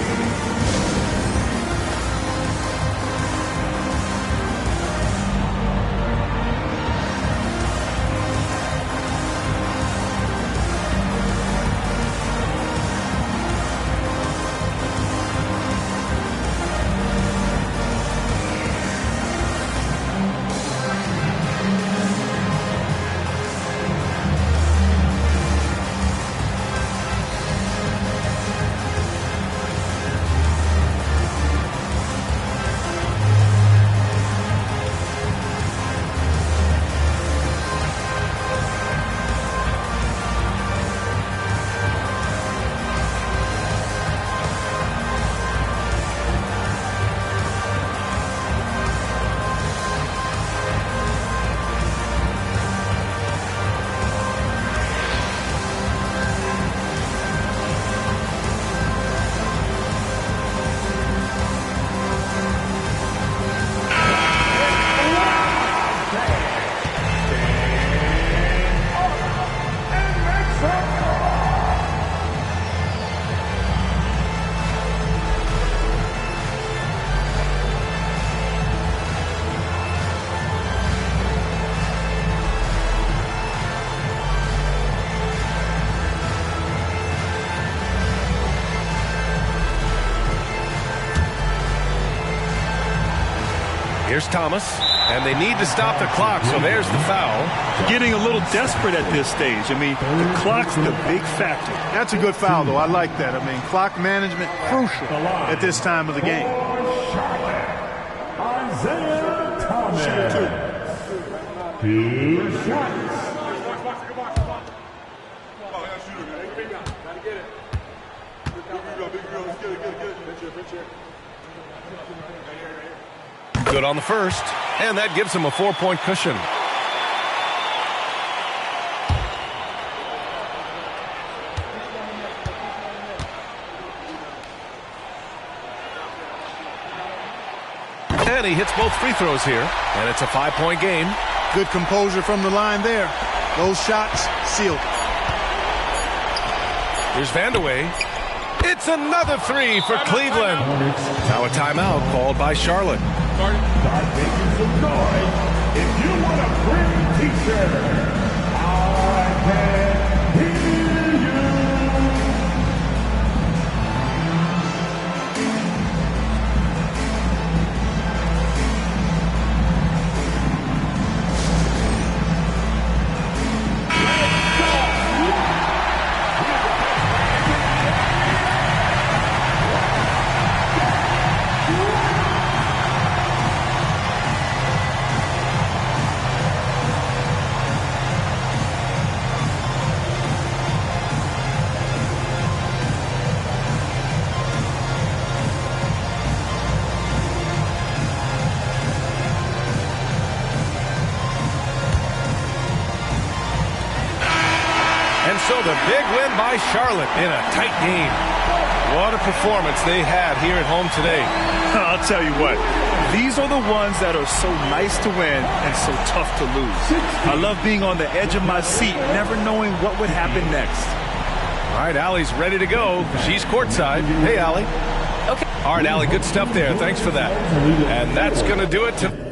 Here's Thomas, and they need to stop the clock, so there's the foul. Getting a little desperate at this stage. I mean, the clock's the big factor. That's a good foul, though. I like that. I mean, clock management crucial at this time of the game. Isaiah Thomas. 2 shots. Good on the first, and that gives him a 4-point cushion. And he hits both free throws here, and it's a 5-point game. Good composure from the line there. Those shots sealed. Here's Vandeweghe. It's another 3 for Cleveland. Now a timeout called by Charlotte. Start making some noise if you want a free t-shirt. I can hear you. And so the big win by Charlotte in a tight game. What a performance they had here at home today. I'll tell you what, these are the ones that are so nice to win and so tough to lose. I love being on the edge of my seat, never knowing what would happen next. All right, Allie's ready to go. She's courtside. Hey, Allie. Okay. All right, Allie, good stuff there. Thanks for that. And that's going to do it to...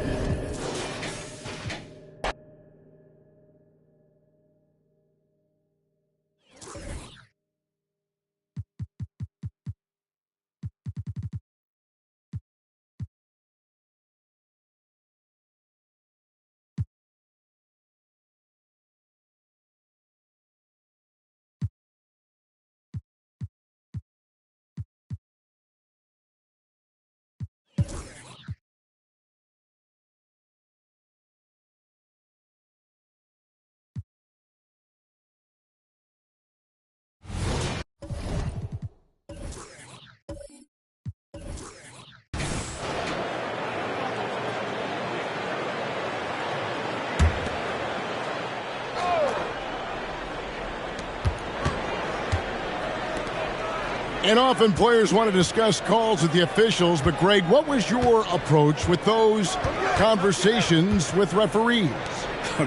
And often players want to discuss calls with the officials, but Greg, what was your approach with those conversations with referees?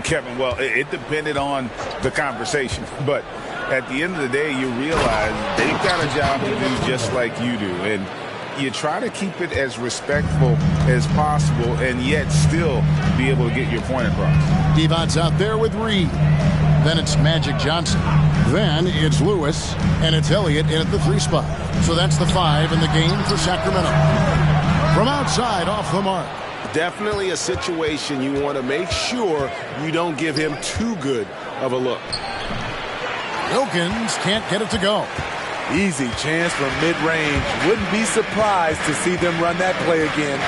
Kevin, well, it depended on the conversation. But at the end of the day, you realize they've got a job to do just like you do. And you try to keep it as respectful as possible and yet still be able to get your point across. Devon's out there with Reed. Then it's Magic Johnson. Then it's Lewis, and it's Elliott in at the 3 spot. So that's the 5 in the game for Sacramento. From outside, off the mark. Definitely a situation you want to make sure you don't give him too good of a look. Wilkins can't get it to go. Easy chance from mid-range. Wouldn't be surprised to see them run that play again.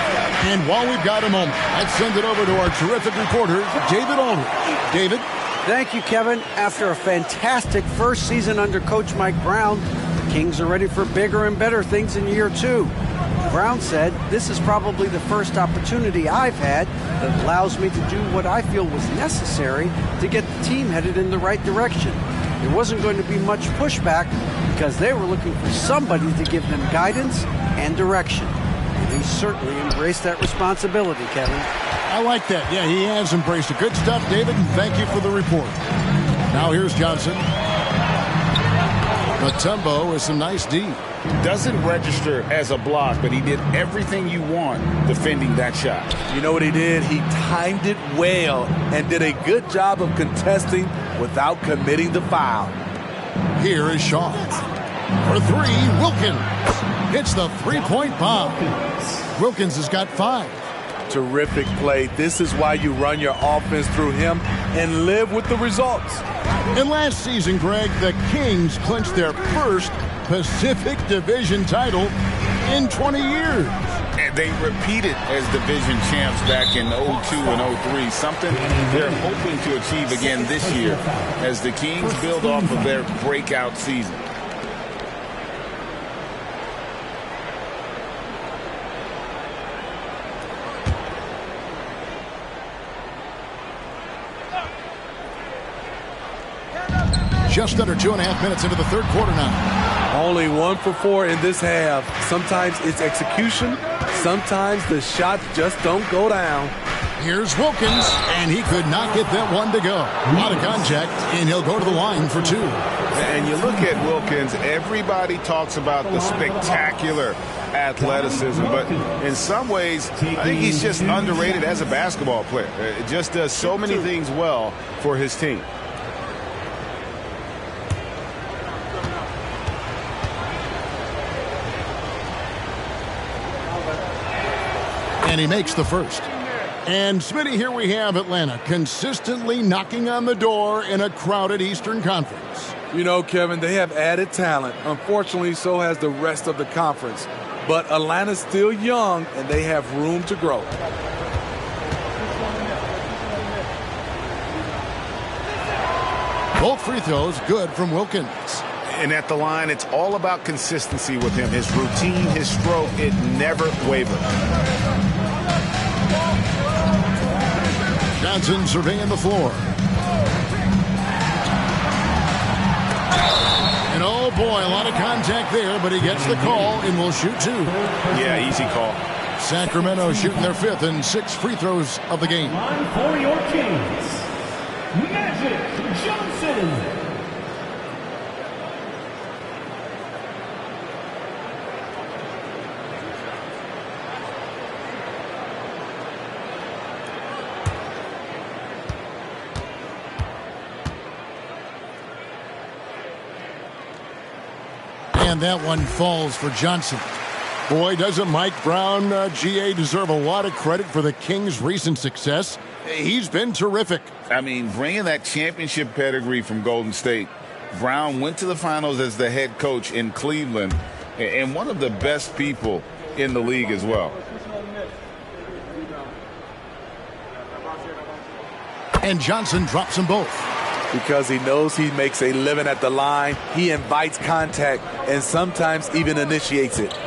And while we've got a moment, let's send it over to our terrific reporter, David Aldridge. David? Thank you, Kevin. After a fantastic first season under Coach Mike Brown, the Kings are ready for bigger and better things in year 2. Brown said, "This is probably the first opportunity I've had that allows me to do what I feel was necessary to get the team headed in the right direction. There wasn't going to be much pushback because they were looking for somebody to give them guidance and direction." And he certainly embraced that responsibility, Kevin. I like that. Yeah, he has embraced it. Good stuff, David, and thank you for the report. Now here's Johnson. Mutombo with some nice D. Doesn't register as a block, but he did everything you want defending that shot. You know what he did? He timed it well and did a good job of contesting without committing the foul. Here is Shaw. For 3, Wilkins hits the 3-point bomb. Wilkins has got 5. Terrific play. This is why you run your offense through him and live with the results. And last season, Greg, the Kings clinched their first Pacific Division title in 20 years. And they repeated as division champs back in 02 and 03, something they're hoping to achieve again this year as the Kings build off of their breakout season. Just under 2.5 minutes into the third quarter now. Only 1 for 4 in this half. Sometimes it's execution. Sometimes the shots just don't go down. Here's Wilkins, and he could not get that one to go. A lot of contact, and he'll go to the line for 2. And you look at Wilkins, everybody talks about the spectacular athleticism, but in some ways, I think he's just underrated as a basketball player. It just does so many things well for his team. And he makes the first. And Smitty, here we have Atlanta consistently knocking on the door in a crowded Eastern Conference. You know, Kevin, they have added talent. Unfortunately, so has the rest of the conference. But Atlanta's still young, and they have room to grow. Both free throws good from Wilkins. And at the line, it's all about consistency with him. His routine, his stroke, it never wavers. Johnson surveying the floor. back there, but he gets the call and will shoot 2. Yeah, easy call. Sacramento shooting their 5th and 6th free throws of the game. For your Kings, Magic Johnson. And that one falls for Johnson. Boy, doesn't Mike Brown, GA, deserve a lot of credit for the Kings' recent success. He's been terrific. I mean, bringing that championship pedigree from Golden State, Brown went to the finals as the head coach in Cleveland and one of the best people in the league as well. And Johnson drops them both. Because he knows he makes a living at the line, he invites contact and sometimes even initiates it.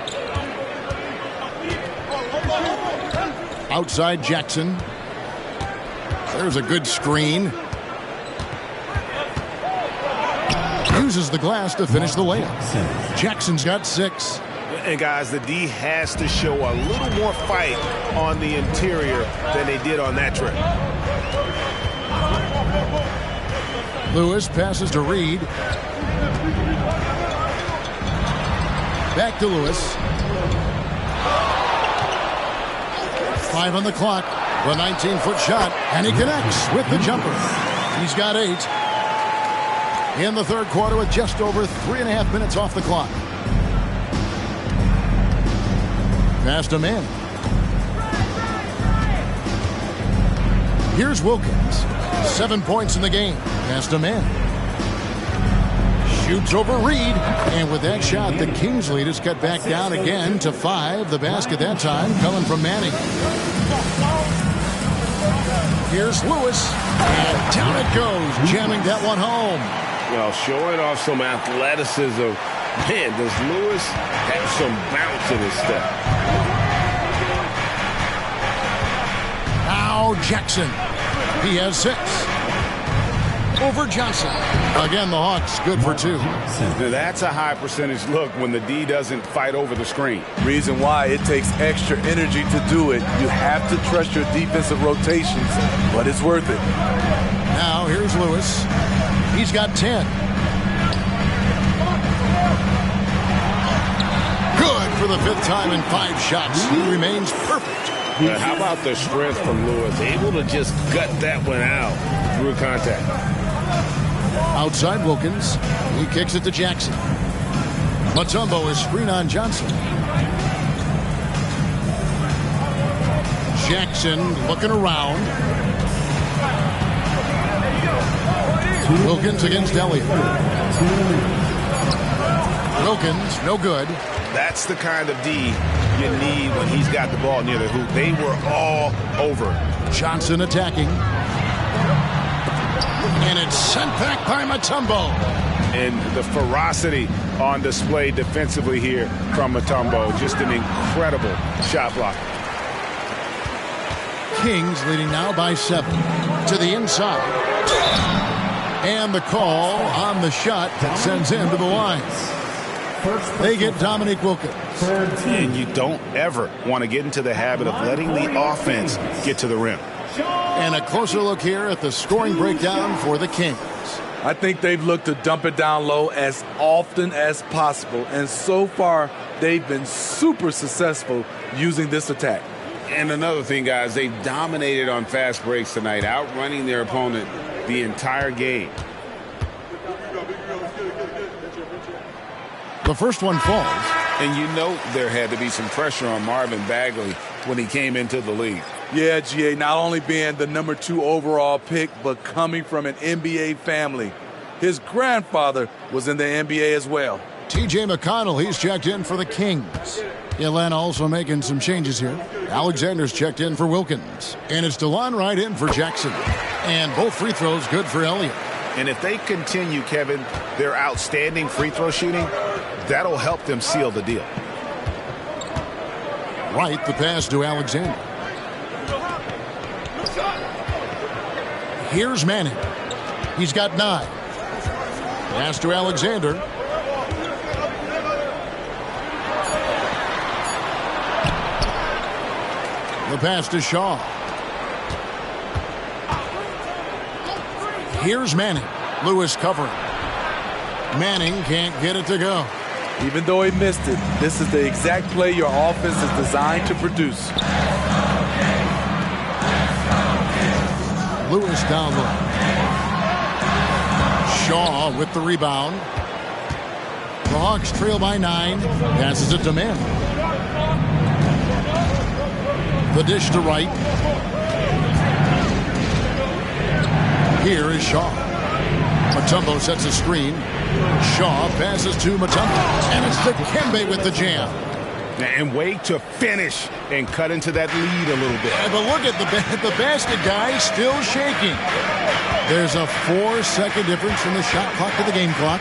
Outside Jackson. There's a good screen. Uses the glass to finish the layup. Jackson's got 6. And guys, the D has to show a little more fight on the interior than they did on that trip. Lewis passes to Reed. Back to Lewis. 5 on the clock. The 19-foot shot, and he connects with the jumper. He's got 8. In the third quarter with just over 3.5 minutes off the clock. Pass to Manning. Here's Wilkins. 7 points in the game. Pass to Manning. Shoots over Reed. And with that shot, the Kings lead is cut back down again to 5. The basket that time coming from Manning. Here's Lewis. And down it goes. Jamming that one home. Well, showing off some athleticism. Man, does Lewis have some bounce in his step. Now Jackson. He has 6. Over Johnson. Again, the Hawks good for 2. That's a high percentage look when the D doesn't fight over the screen. Reason why it takes extra energy to do it. You have to trust your defensive rotations, but it's worth it. Now here's Lewis. He's got 10. Good for the 5th time in 5 shots. He remains perfect. How about the strength from Lewis? Able to just gut that one out through contact. Outside Wilkins. He kicks it to Jackson. Mutombo is screen on Johnson. Jackson looking around. Wilkins against Elliott. Wilkins, no good. That's the kind of D you need when he's got the ball near the hoop. They were all over. Johnson attacking. And it's sent back by Mutombo. And the ferocity on display defensively here from Mutombo. Just an incredible shot block. Kings leading now by 7. To the inside. And the call on the shot that sends him to the line. They get Dominique Wilkins. And you don't ever want to get into the habit of letting the offense get to the rim. And a closer look here at the scoring breakdown for the Kings. I think they've looked to dump it down low as often as possible. And so far, they've been super successful using this attack. And another thing, guys, they've dominated on fast breaks tonight, outrunning their opponent the entire game. The first one falls. And you know there had to be some pressure on Marvin Bagley when he came into the league. Yeah, GA, not only being the number 2 overall pick, but coming from an NBA family. His grandfather was in the NBA as well. T.J. McConnell, he's checked in for the Kings. Atlanta also making some changes here. Alexander's checked in for Wilkins. And it's DeLon Wright in for Jackson. And both free throws good for Elliott. And if they continue, Kevin, their outstanding free throw shooting, that'll help them seal the deal. Wright, the pass to Alexander. Here's Manning. He's got 9. Pass to Alexander. The pass to Shaw. Here's Manning. Lewis covering. Manning can't get it to go. Even though he missed it, this is the exact play your offense is designed to produce. Lewis down low. Shaw with the rebound. The Hawks trail by 9. Passes it to Manning. The dish to Wright. Here is Shaw. Mutombo sets a screen. Shaw passes to Mutombo. And it's Dikembe with the jam. And wait to finish and cut into that lead a little bit. But look at the basket guy still shaking. There's a 4-second difference from the shot clock to the game clock.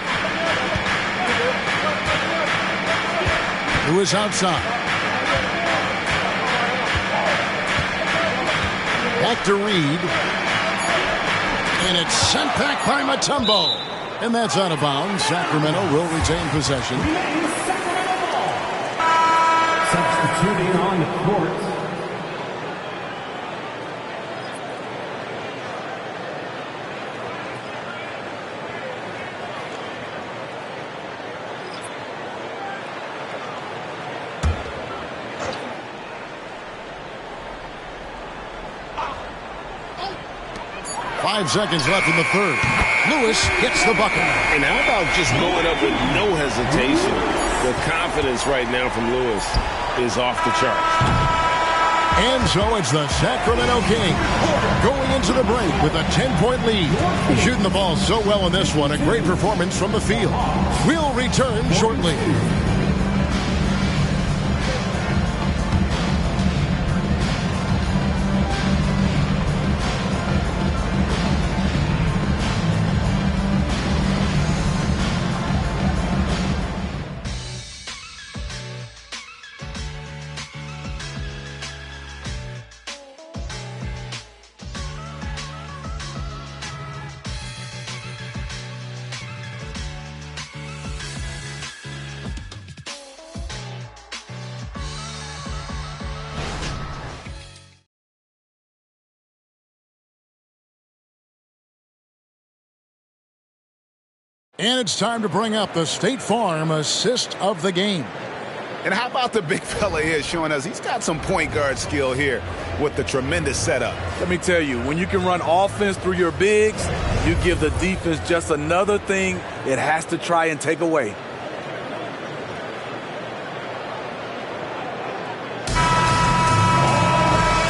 Lewis outside. Back to Reed. And it's sent back by Mutombo. And that's out of bounds. Sacramento will retain possession. Substituting on the court. Five seconds left in the third. Lewis gets the bucket. And how about just going up with no hesitation? The confidence right now from Lewis is off the charts. And so it's the Sacramento Kings going into the break with a 10-point lead. Shooting the ball so well in this one. A great performance from the field. We'll return shortly. And it's time to bring up the State Farm assist of the game. And how about the big fella here showing us he's got some point guard skill here with the tremendous setup. Let me tell you, when you can run offense through your bigs, you give the defense just another thing it has to try and take away.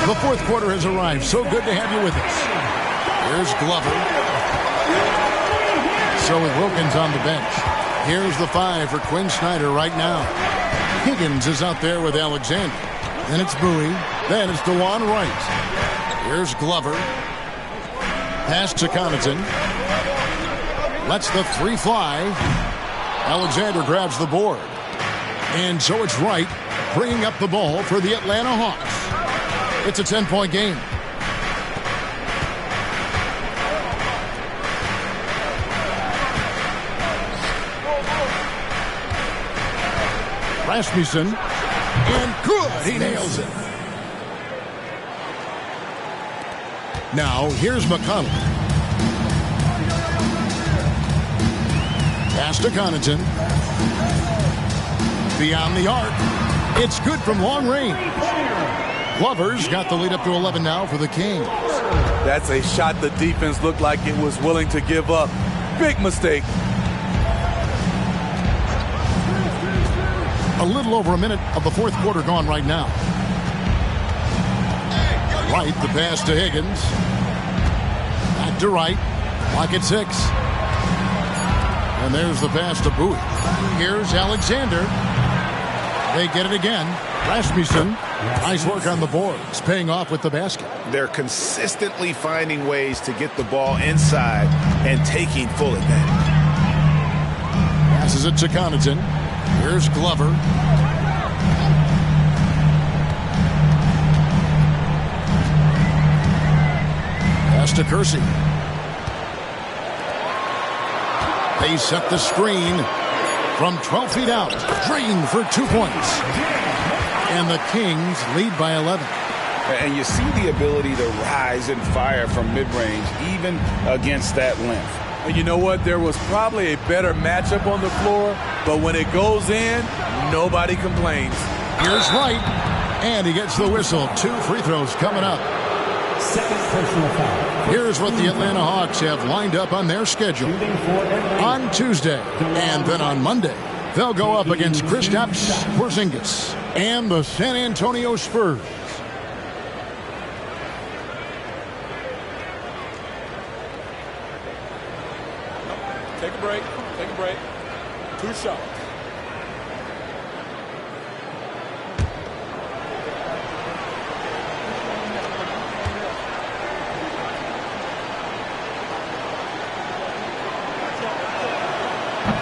The fourth quarter has arrived. So good to have you with us. Here's Glover. So with Wilkins on the bench. Here's the 5 for Quinn Snyder right now. Higgins is out there with Alexander. Then it's Bowie. Then it's DeJuan Wright. Here's Glover. Pass to Connaughton. Lets the 3 fly. Alexander grabs the board. And so it's Wright bringing up the ball for the Atlanta Hawks. It's a 10-point game. Rasmussen, and good, he nails it. Now, here's McConnell. Pass to Connaughton. Beyond the arc. It's good from long range. Glover's got the lead up to 11 now for the Kings. That's a shot the defense looked like it was willing to give up. Big mistake. A little over a minute of the fourth quarter gone right now. Wright, the pass to Higgins. Back to Wright. Clock at 6. And there's the pass to Bowie. Here's Alexander. They get it again. Rasmussen. Nice work on the boards. Paying off with the basket. They're consistently finding ways to get the ball inside and taking full advantage. Passes it to Connaughton. Here's Glover. Pass to Kersey. They set the screen from 12 feet out. Green for 2 points. And the Kings lead by 11. And you see the ability to rise and fire from mid-range, even against that length. And you know what? There was probably a better matchup on the floor, but when it goes in, nobody complains. Here's Wright, and he gets the whistle. 2 free throws coming up. Second personal foul. Here's what the Atlanta Hawks have lined up on their schedule. On Tuesday and then on Monday, they'll go up against Kristaps Porzingis and the San Antonio Spurs. Take a break. Take a break. 2 shots.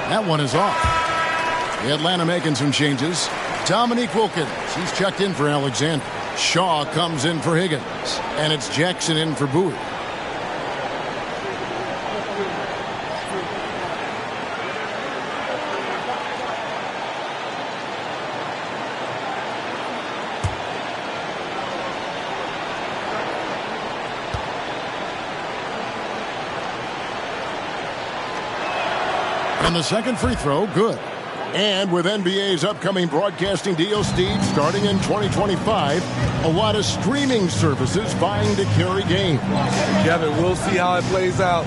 That one is off. Atlanta making some changes. Dominique Wilkins, he's checked in for Alexander. Shaw comes in for Higgins. And it's Jackson in for Bowie. And the second free throw, good. And with NBA's upcoming broadcasting deal, Steve, starting in 2025, a lot of streaming services vying to carry games. Kevin, we'll see how it plays out.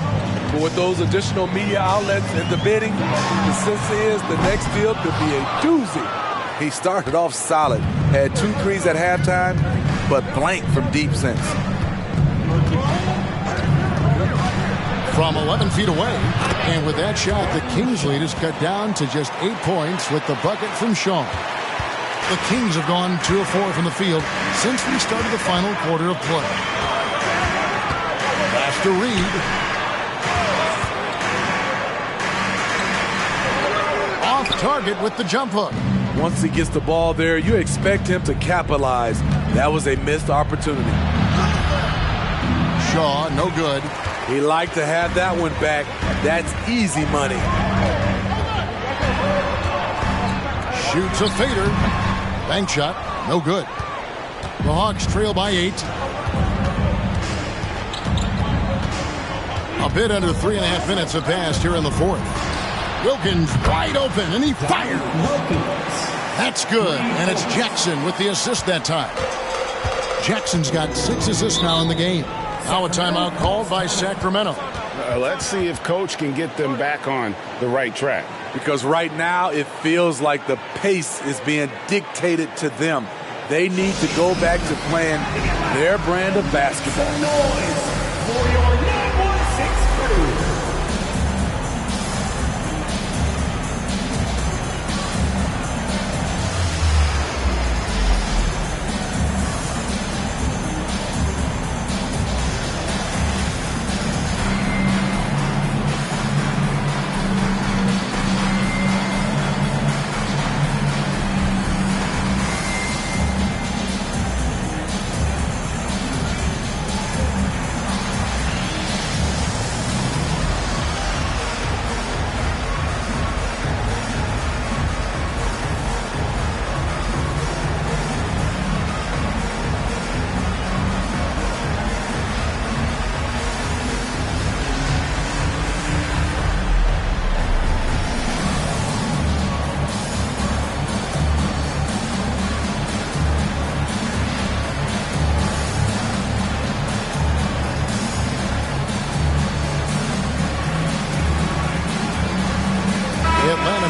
But with those additional media outlets and the bidding, the sense is the next deal could be a doozy. He started off solid, had 2 threes at halftime, but blank from deep since. From 11 feet away, and with that shot, the Kings' lead is cut down to just 8 points with the bucket from Shaw. The Kings have gone 2 of 4 from the field since we started the final quarter of play. Pass to Reed. Off target with the jump hook. Once he gets the ball there, you expect him to capitalize. That was a missed opportunity. Shaw, no good. He liked to have that one back. That's easy money. Shoots a fader. Bank shot, no good. The Hawks trail by 8. A bit under 3.5 minutes have passed here in the fourth. Wilkins wide open, and he fired. That's good, and it's Jackson with the assist that time. Jackson's got 6 assists now in the game. Now a timeout called by Sacramento. Let's see if Coach can get them back on the right track. Because right now it feels like the pace is being dictated to them. They need to go back to playing their brand of basketball. Noise for your number 6 crew.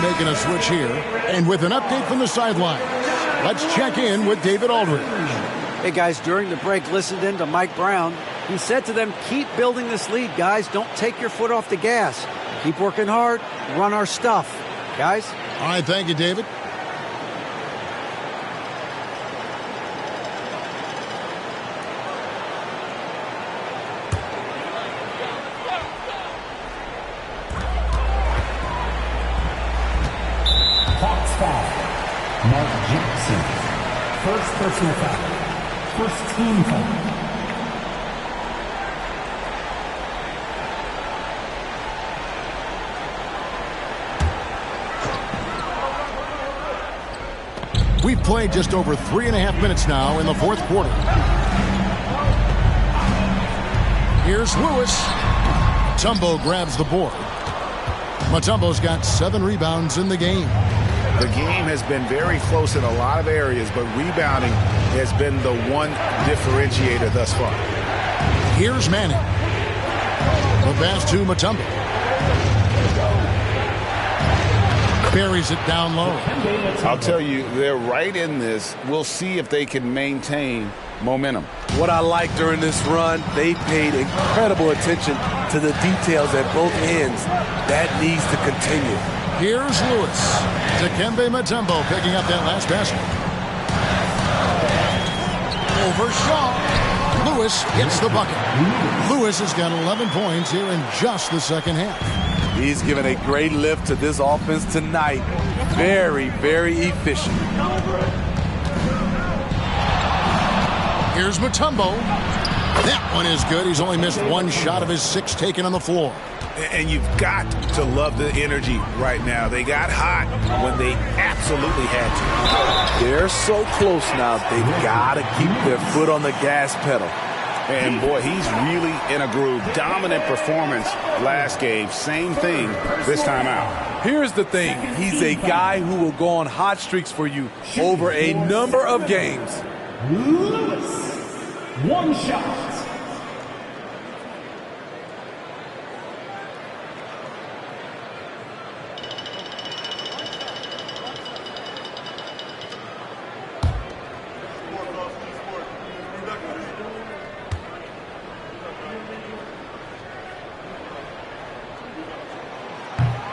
Making a switch here, and with an update from the sideline, let's check in with David Aldridge. Hey guys, during the break, listened in to Mike Brown. He said to them, keep building this lead, guys. Don't take your foot off the gas. Keep working hard, run our stuff. Guys? All right, thank you, David. Mark Jackson. First personal foul. First team foul. We've played just over 3.5 minutes now in the fourth quarter. Here's Lewis. Mutombo grabs the board. Mutombo's got 7 rebounds in the game. The game has been very close in a lot of areas, but rebounding has been the one differentiator thus far. Here's Manning. The pass to Mutombo. Buries it down low. I'll tell you, they're right in this. We'll see if they can maintain momentum. What I like during this run, they paid incredible attention to the details at both ends. That needs to continue. Here's Lewis. Dikembe Mutombo picking up that last basket. Over Shaw. Lewis hits the bucket. Lewis has got 11 points here in just the second half. He's given a great lift to this offense tonight. Very, very efficient. Here's Mutombo. That one is good. He's only missed 1 shot of his 6 taken on the floor. And you've got to love the energy right now. They got hot when they absolutely had to. They're so close now. They've got to keep their foot on the gas pedal. And, boy, he's really in a groove. Dominant performance last game. Same thing this time out. Here's the thing. He's a guy who will go on hot streaks for you over a number of games. Lewis, 1 shot.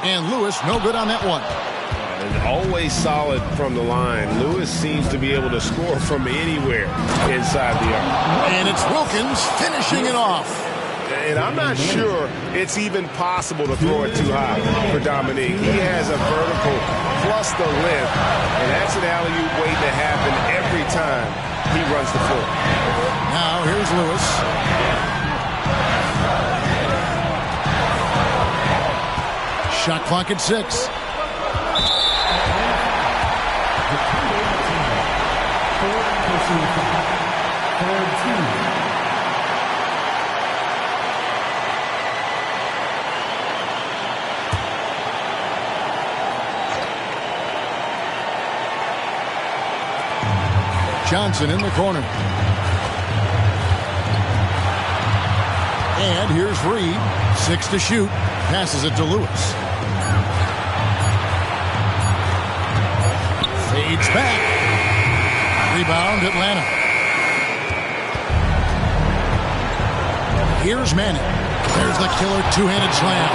And Lewis, no good on that one. Always solid from the line. Lewis seems to be able to score from anywhere inside the arc. And it's Wilkins finishing it off. And I'm not sure it's even possible to throw it too high for Dominique. He has a vertical plus the length, and that's an alley-oop waiting to happen every time he runs the floor. Now here's Lewis. Shot clock at 6. Johnson in the corner. And here's Reed. 6 to shoot. Passes it to Lewis. Fades back. Rebound, Atlanta. Here's Manning. There's the killer 2-handed slam.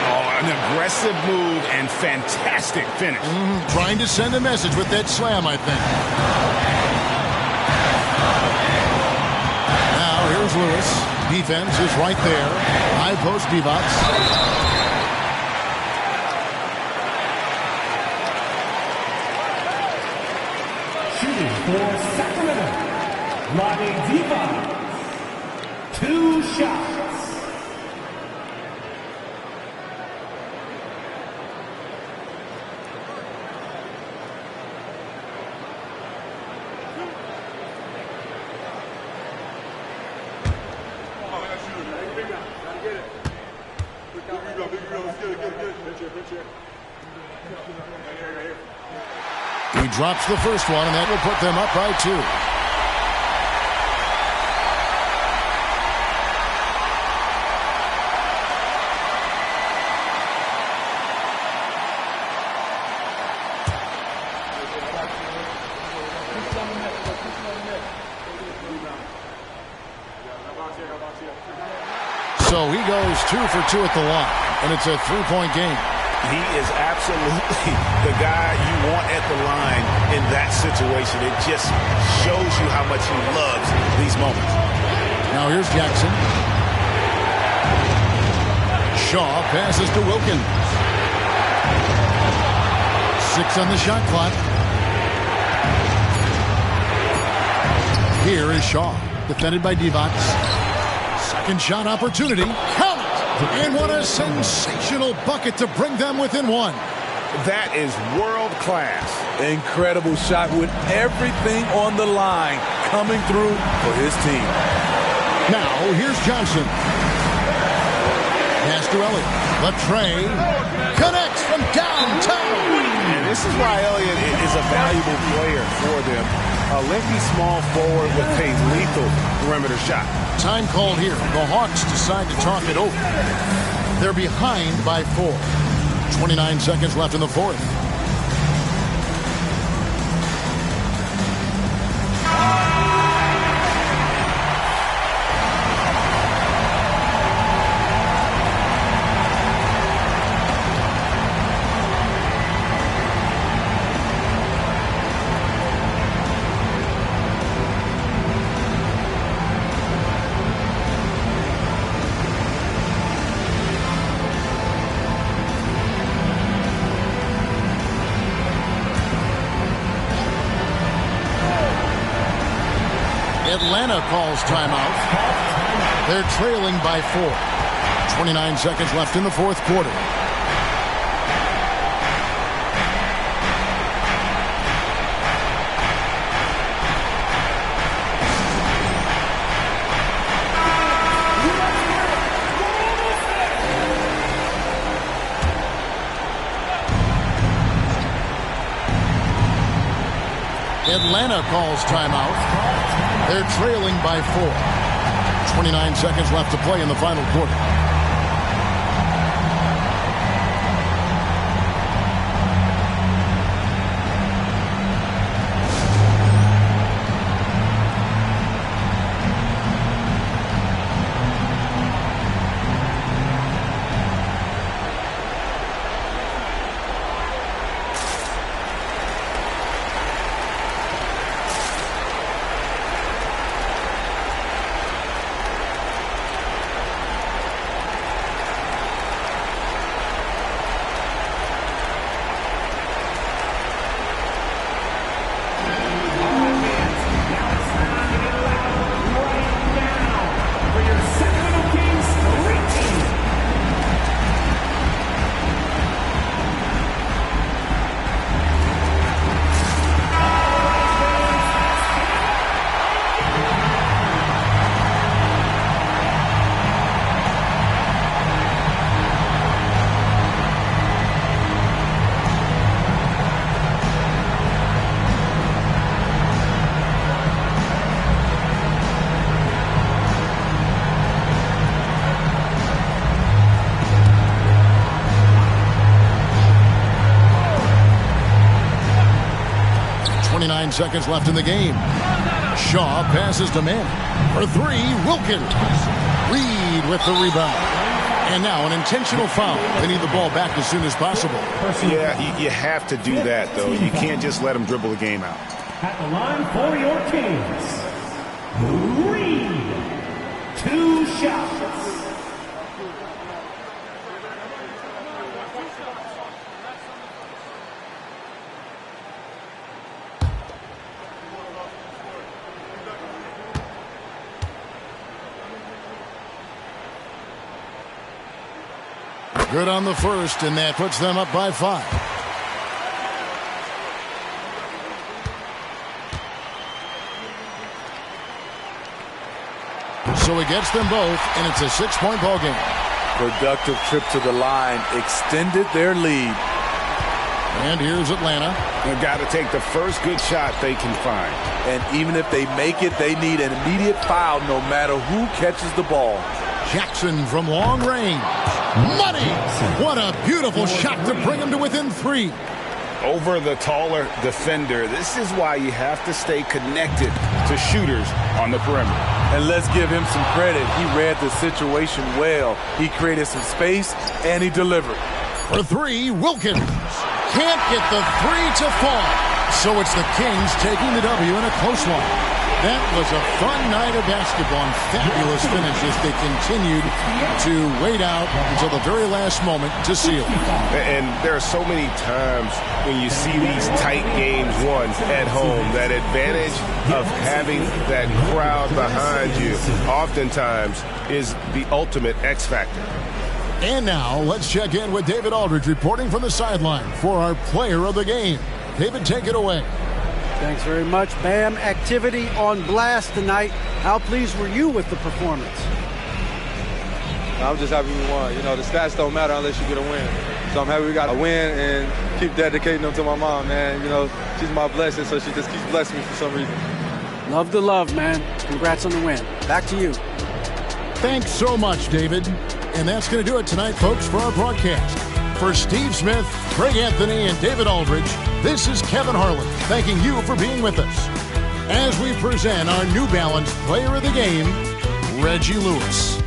Oh, an aggressive move and fantastic finish. Trying to send a message with that slam, I think. Now here's Lewis. Defense is right there. High post Divac. For Sacramento, Lonnie Divac, 2 shots. He drops the first one, and that will put them up by 2. So he goes 2 for 2 at the line, and it's a 3-point game. He is absolutely the guy you want at the line in that situation. It just shows you how much he loves these moments. Now here's Jackson. Shaw passes to Wilkins. 6 on the shot clock. Here is Shaw, defended by Divac. Second shot opportunity. Count! And what a sensational bucket to bring them within 1. That is world class. Incredible shot with everything on the line coming through for his team. Now, here's Johnson. Pass to Elliott. Latrey connects from downtown. And this is why Elliott is a valuable player for them. A lengthy small forward with a lethal perimeter shot. Time called here. The Hawks decide to talk it over. They're behind by 4. 29 seconds left in the fourth. Atlanta calls timeout. They're trailing by 4. 29 seconds left in the fourth quarter. Atlanta calls timeout. They're trailing by 4. 29 seconds left to play in the final quarter. Seconds left in the game. Shaw passes to Manning. For 3, Wilkins. Reed with the rebound. And now an intentional foul. They need the ball back as soon as possible. Yeah, you have to do that, though. You can't just let them dribble the game out. At the line for your Kings, Reed. 2 shots. Good on the first, and that puts them up by 5. So he gets them both, and it's a 6-point ball game. Productive trip to the line, extended their lead. And here's Atlanta. They've got to take the first good shot they can find. And even if they make it, they need an immediate foul no matter who catches the ball. Jackson from long range. Money! What a beautiful shot to bring him to within 3. Over the taller defender. This is why you have to stay connected to shooters on the perimeter. And let's give him some credit. He read the situation well. He created some space, and he delivered. For 3, Wilkins. Can't get the 3 to fall. So it's the Kings taking the W in a close one. That was a fun night of basketball and fabulous finish as they continued to wait out until the very last moment to seal it. And there are so many times when you see these tight games won at home, that advantage of having that crowd behind you oftentimes is the ultimate X factor. And now let's check in with David Aldridge reporting from the sideline for our player of the game. David, take it away. Thanks very much. Bam, activity on blast tonight. How pleased were you with the performance? I'm just happy we won. You know, the stats don't matter unless you get a win. So I'm happy we got a win and keep dedicating them to my mom, man. You know, she's my blessing, so she just keeps blessing me for some reason. Love the love, man. Congrats on the win. Back to you. Thanks so much, David. And that's going to do it tonight, folks, for our broadcast. For Steve Smith, Craig Anthony, and David Aldridge, this is Kevin Harlan thanking you for being with us as we present our New Balance Player of the Game, Reggie Lewis.